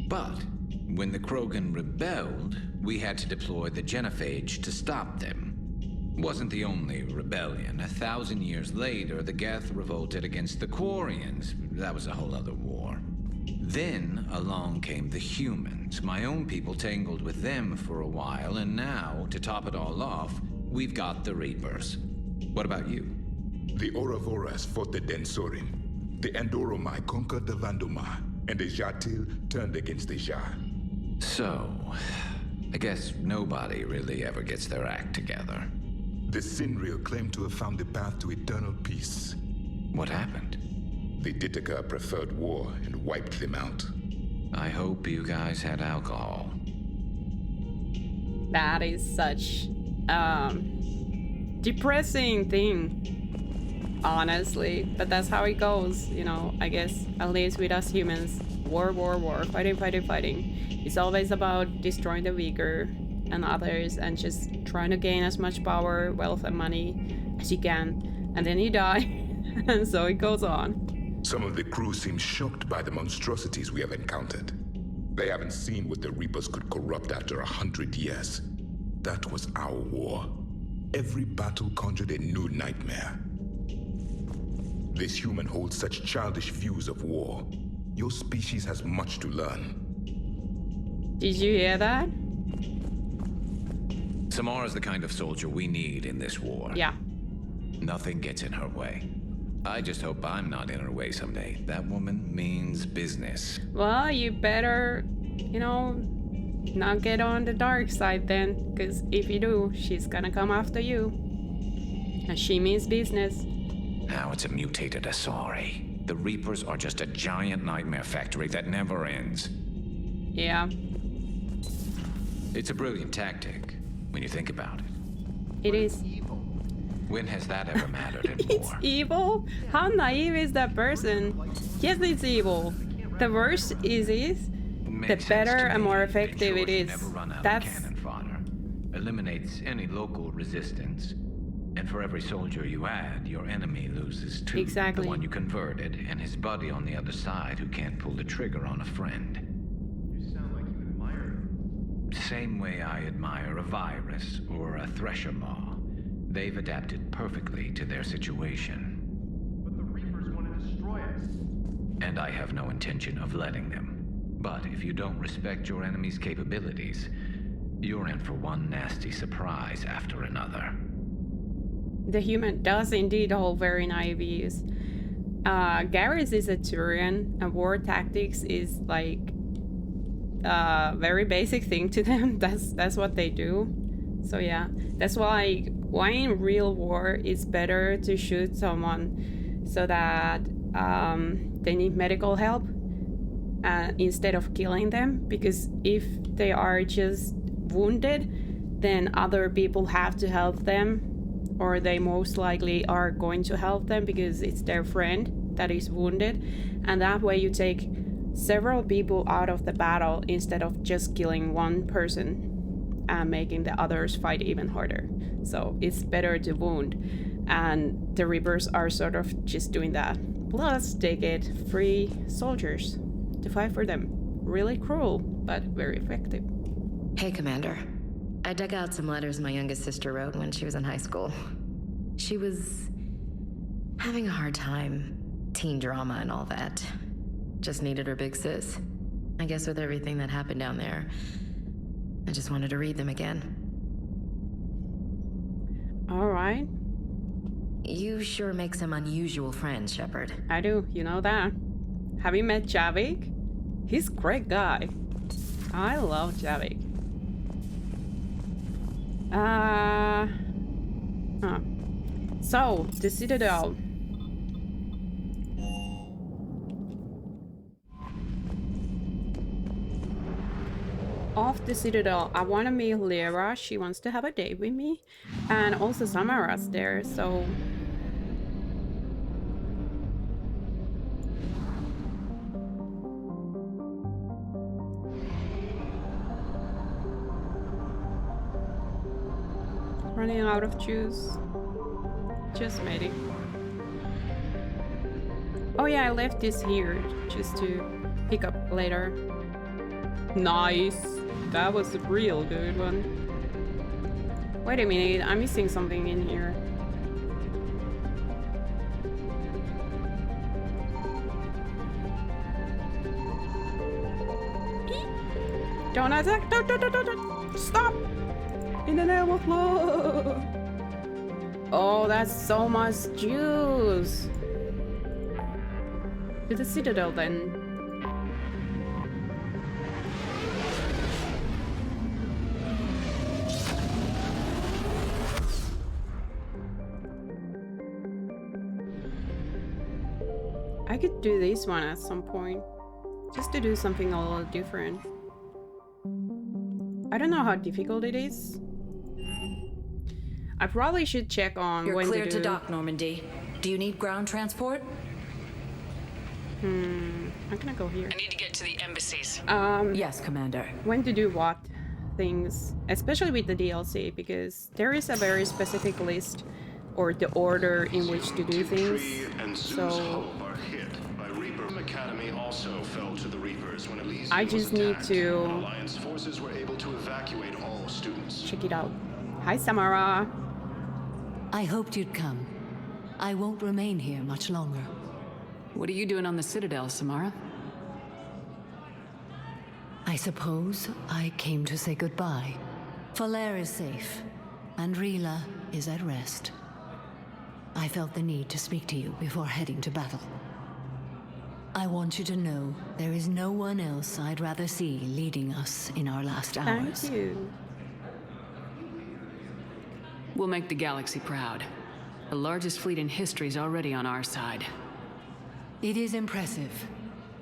But when the Krogan rebelled, we had to deploy the genophage to stop them. Wasn't the only rebellion. 1,000 years later, the Geth revolted against the Quarians. That was a whole other war. Then along came the humans. My own people tangled with them for a while, and now, to top it all off, we've got the Reapers. What about you? The Ouroboros fought the Densorin. The Andoromai conquered the Vandoma, and the Jatil turned against the Jah. So, I guess nobody really ever gets their act together. The Sinreal claimed to have found the path to eternal peace. What happened? The Ditaka preferred war and wiped them out. I hope you guys had alcohol. That is such depressing thing, honestly, but that's how it goes, you know. I guess at least with us humans, war, fighting. It's always about destroying the weaker and others and just trying to gain as much power, wealth, and money as you can, and then you die. And so it goes on. Some of the crew seem shocked by the monstrosities we have encountered. They haven't seen what the Reapers could corrupt after 100 years. That was our war. Every battle conjured a new nightmare. This human holds such childish views of war. Your species has much to learn. Did you hear that? Samara's the kind of soldier we need in this war. Yeah. Nothing gets in her way. I just hope I'm not in her way someday. That woman means business. Well, you better, you know, not get on the dark side then, because if you do, she's gonna come after you. And she means business. Now it's a mutated Asari. The Reapers are just a giant nightmare factory that never ends. Yeah. It's a brilliant tactic, when you think about it. It is. When has that ever mattered in It's war? evil? How naive is that person? Yes, it's evil. The worse it is, the better and more effective it is. That's cannon fodder. Eliminates any local resistance. And for every soldier you add, your enemy loses two. Exactly. The one you converted, and his buddy on the other side who can't pull the trigger on a friend. You sound like you admire him. Same way I admire a virus or a thresher maw. They've adapted perfectly to their situation. But the Reapers want to destroy us. And I have no intention of letting them. But if you don't respect your enemy's capabilities, you're in for one nasty surprise after another. the human does indeed hold very naive views. Garrus is a Turian, and war tactics is like very basic thing to them. That's what they do. So yeah, that's why in real war it's better to shoot someone so that they need medical help instead of killing them, because if they are just wounded, then other people have to help them, or they most likely are going to help them because it's their friend that is wounded, and that way you take several people out of the battle instead of just killing one person and making the others fight even harder. So it's better to wound. And the Reapers are sort of just doing that. Plus, they get free soldiers to fight for them. Really cruel, but very effective. Hey, Commander. I dug out some letters my youngest sister wrote when she was in high school. She was having a hard time. Teen drama and all that. Just needed her big sis. I guess with everything that happened down there, I just wanted to read them again. All right. You sure make some unusual friends, Shepard. I do, you know that. Have you met Javik? He's a great guy. I love Javik. So, the Citadel. Off the Citadel, I want to meet Liara. She wants to have a date with me. And also Samara's there, so... Running out of juice. Just made it. Oh yeah, I left this here just to pick up later. Nice. That was a real good one. Wait a minute, I'm missing something in here. Don't attack! Don't! Stop! In the name of love! Oh, that's so much juice! To the Citadel then. I could do this one at some point. Just to do something a little different. I don't know how difficult it is. I probably should check on You're when clear to do... to dock, Normandy. Do you need ground transport? I'm gonna go here. I need to get to the embassies. Yes, Commander. When to do what things, especially with the DLC, because there is a very specific list or the order in which to do things. So Academy also fell to the Reapers when Elysium I just need to Alliance forces were able to evacuate all students. check it out. Hi, Samara. I hoped you'd come. I won't remain here much longer. What are you doing on the Citadel, Samara? I suppose I came to say goodbye. Falair is safe, and Rila is at rest. I felt the need to speak to you before heading to battle. I want you to know there is no one else I'd rather see leading us in our last hours. Thank you. We'll make the galaxy proud. The largest fleet in history is already on our side. It is impressive.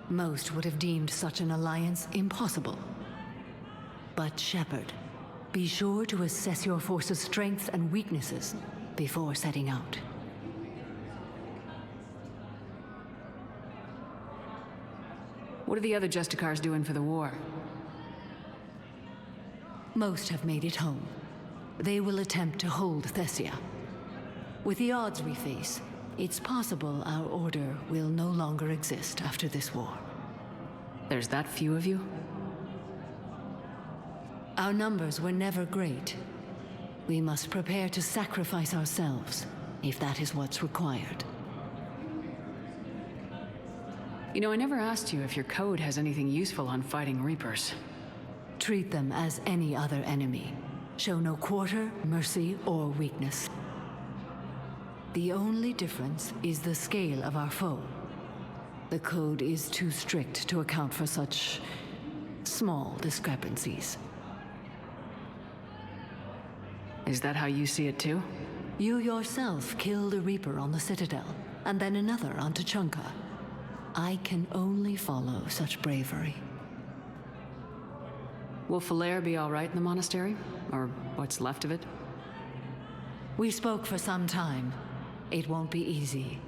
Most would have deemed such an alliance impossible. But Shepard, be sure to assess your force's strengths and weaknesses before setting out. What are the other Justicars doing for the war? Most have made it home. They will attempt to hold Thessia. With the odds we face, it's possible our order will no longer exist after this war. There's that few of you? Our numbers were never great. We must prepare to sacrifice ourselves, if that is what's required. You know, I never asked you if your code has anything useful on fighting Reapers. Treat them as any other enemy. Show no quarter, mercy, or weakness. The only difference is the scale of our foe. The code is too strict to account for such small discrepancies. Is that how you see it too? You yourself killed a Reaper on the Citadel, and then another on Tuchanka. I can only follow such bravery. Will Falair be all right in the monastery? Or what's left of it? We spoke for some time. It won't be easy.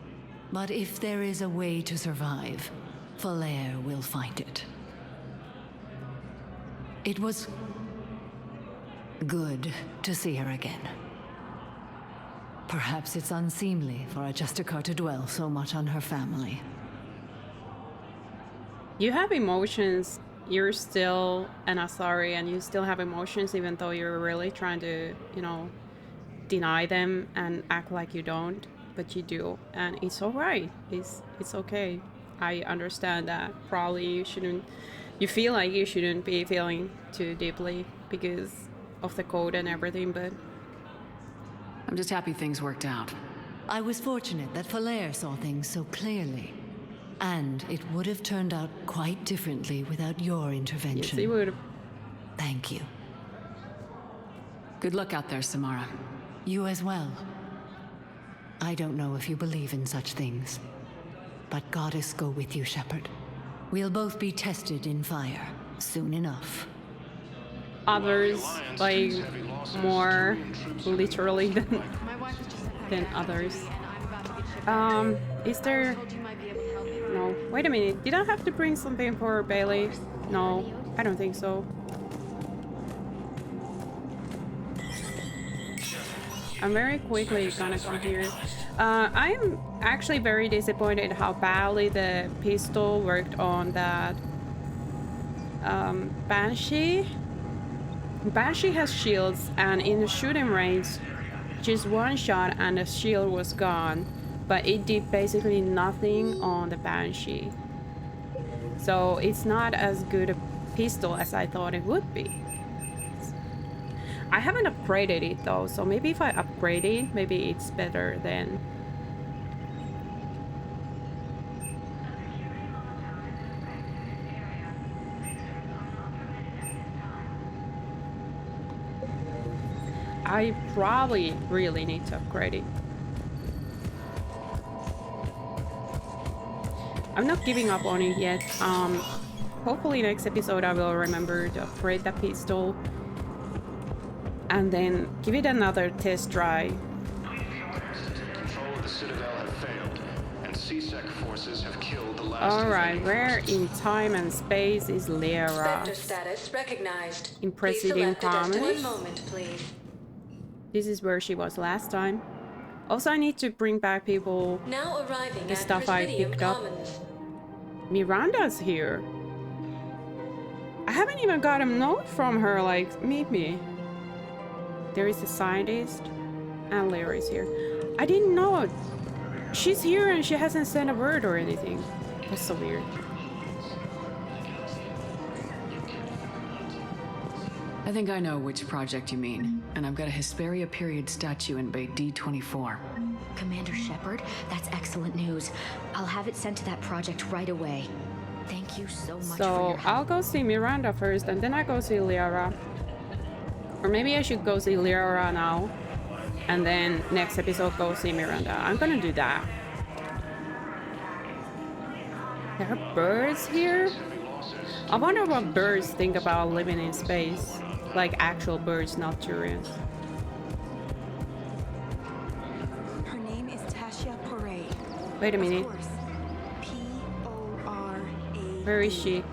But if there is a way to survive, Falair will find it. It was good to see her again. Perhaps it's unseemly for a Justicar to dwell so much on her family. You have emotions. You're still an Asari and you still have emotions even though you're really trying to, you know, deny them and act like you don't, but you do. And it's alright. It's okay. I understand that probably you feel like you shouldn't be feeling too deeply because of the code and everything, but I'm just happy things worked out. I was fortunate that Falair saw things so clearly. And it would have turned out quite differently without your intervention. Yes, it would. Thank you. Good luck out there, Samara. You as well. I don't know if you believe in such things, but Goddess go with you, Shepard. We'll both be tested in fire soon enough. Others, like, more literally than others. Is there... No, wait a minute. Did I have to bring something for Bailey? No, I don't think so. I'm very quickly gonna come here. I'm actually very disappointed how badly the pistol worked on that Banshee. Banshee has shields, and in the shooting range, just one shot and the shield was gone. But it did basically nothing on the Banshee. So it's not as good a pistol as I thought it would be. I haven't upgraded it though, so maybe if I upgrade it, maybe it's better then. I probably really need to upgrade it. I'm not giving up on it yet. Hopefully next episode I will remember to upgrade that pistol and then give it another test try. Control of the Citadel have failed, and C-Sec forces have killed the last. Alright, where in time and space is Liara? Sector status recognized. In Presidium Commons. 1 moment, please. This is where she was last time. Also, I need to bring back people, Now arriving the at stuff I Presidium picked up. Commons. Miranda's here. I haven't even got a note from her, like, meet me. There is a scientist, and Larry's here. I didn't know it. She's here and she hasn't sent a word or anything. That's so weird. I think I know which project you mean, and I've got a Hesperia period statue in Bay D24. Commander Shepard, that's excellent news. I'll have it sent to that project right away. Thank you so much for your So help. I'll go see Miranda first, and then I go see Liara. Or maybe I should go see Liara now, and then next episode go see Miranda. I'm gonna do that. There are birds here? I wonder what birds think about living in space. Like actual birds, not Turians. Her name is Tasha Poré. Wait a minute. P-O-R-A. Where is she?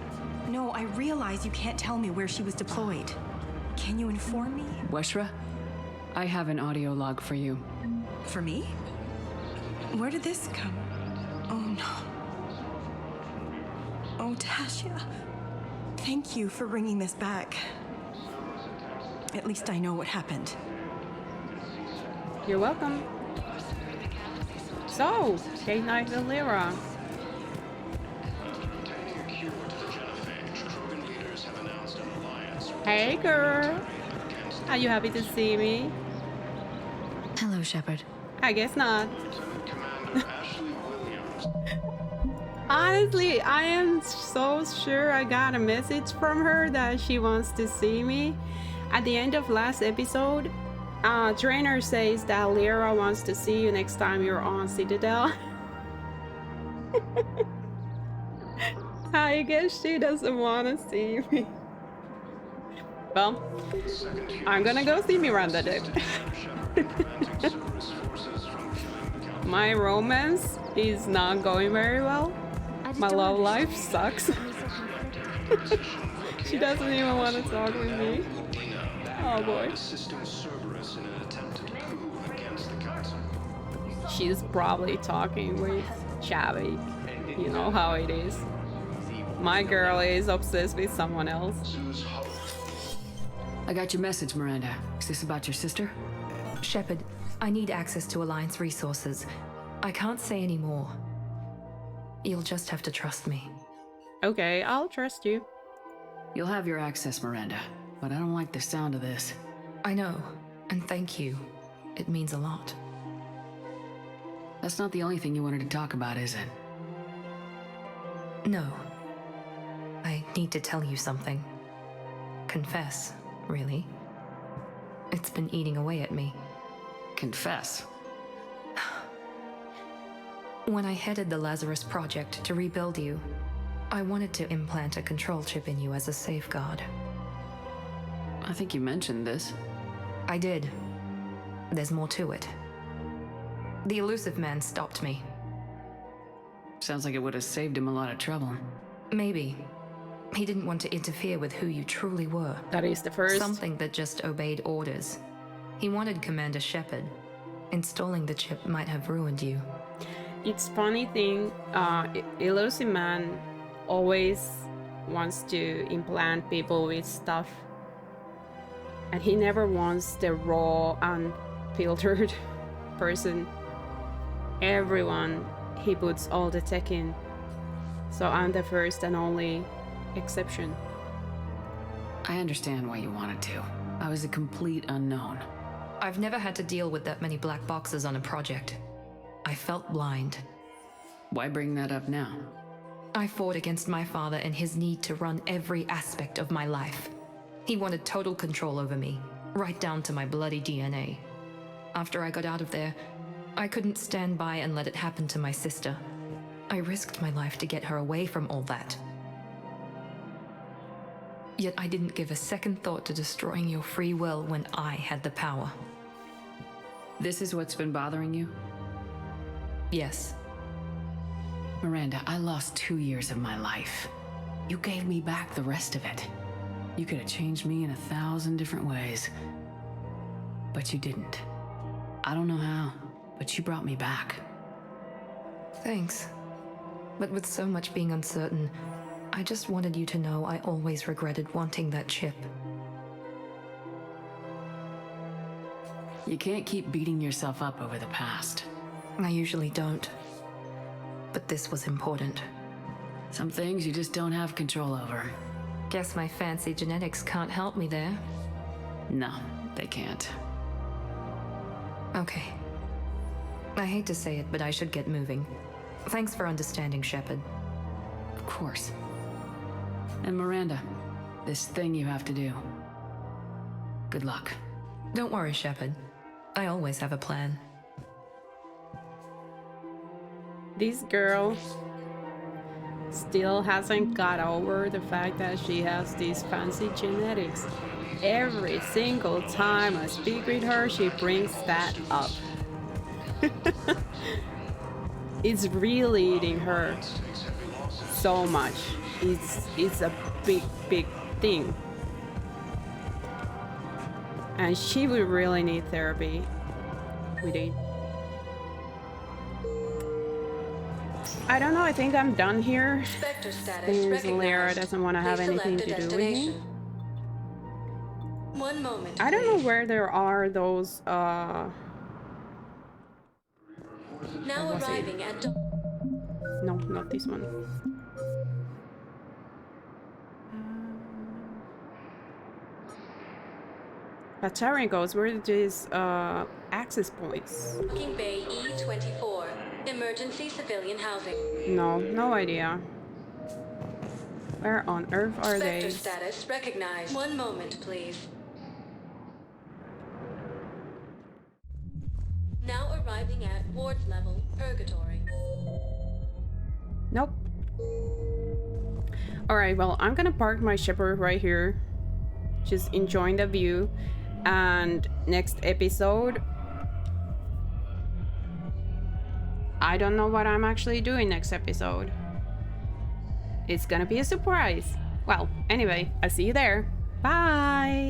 No, I realize you can't tell me where she was deployed. Can you inform me? Weshra, I have an audio log for you. For me? Where did this come? Oh no. Oh, Tasha. Thank you for bringing this back. At least I know what happened. You're welcome. So, date night with Liara. Hey girl! Are you happy to see me? Hello, Shepard. I guess not. Honestly, I am so sure I got a message from her that she wants to see me. At the end of last episode, Trainer says that Liara wants to see you next time you're on Citadel. I guess she doesn't want to see me. Well, I'm gonna go see Miranda then. My romance is not going very well. My love life sucks. She doesn't even want to talk with me. Oh boy. Assisting Cerberus in an attempted coup against the Council. she's probably talking with Chavik. You know how it is. My girl is obsessed with someone else. I got your message, Miranda. Is this about your sister? Shepard, I need access to Alliance resources. I can't say any more. You'll just have to trust me. Okay, I'll trust you. You'll have your access, Miranda, but I don't like the sound of this. I know, and thank you. It means a lot. That's not the only thing you wanted to talk about, is it? No. I need to tell you something. Confess, really. It's been eating away at me. Confess? When I headed the Lazarus Project to rebuild you, I wanted to implant a control chip in you as a safeguard. I think you mentioned this. I did. There's more to it. The elusive man stopped me. Sounds like it would have saved him a lot of trouble. Maybe. He didn't want to interfere with who you truly were. That is the first. Something that just obeyed orders. He wanted Commander Shepard. Installing the chip might have ruined you. It's funny thing, Elusive Man always wants to implant people with stuff. And he never wants the raw, unfiltered person. Everyone, he puts all the tech in. So I'm the first and only exception. I understand why you wanted to. I was a complete unknown. I've never had to deal with that many black boxes on a project. I felt blind. Why bring that up now? I fought against my father and his need to run every aspect of my life. He wanted total control over me, right down to my bloody DNA. After I got out of there, I couldn't stand by and let it happen to my sister. I risked my life to get her away from all that. Yet I didn't give a second thought to destroying your free will when I had the power. This is what's been bothering you? Yes. Miranda, I lost 2 years of my life. You gave me back the rest of it. You could have changed me in 1,000 different ways. But you didn't. I don't know how, but you brought me back. Thanks. But with so much being uncertain, I just wanted you to know I always regretted wanting that chip. You can't keep beating yourself up over the past. I usually don't. But this was important. Some things you just don't have control over. Guess my fancy genetics can't help me there. No, they can't. Okay. I hate to say it, but I should get moving. Thanks for understanding, Shepard. Of course. And Miranda, this thing you have to do. Good luck. Don't worry, Shepard. I always have a plan. This girl still hasn't got over the fact that she has these fancy genetics. Every single time I speak with her, she brings that up. It's really eating her so much. It's a big thing. And she would really need therapy with it. I don't know, I think I'm done here. Since Liara doesn't want to have anything to do with me. One moment. I don't know where there are those Now arriving at no, not this one. Batarian goes, where are these access points? Docking Bay E-24. Emergency civilian housing. No idea. Where on earth are Spectre they? status recognized. One moment, please. Now arriving at ward level, Purgatory. Nope. Alright, well, I'm gonna park my Shepard right here. Just enjoying the view. And next episode, I don't know what I'm actually doing next episode. It's gonna be a surprise. Well, anyway, I'll see you there. Bye!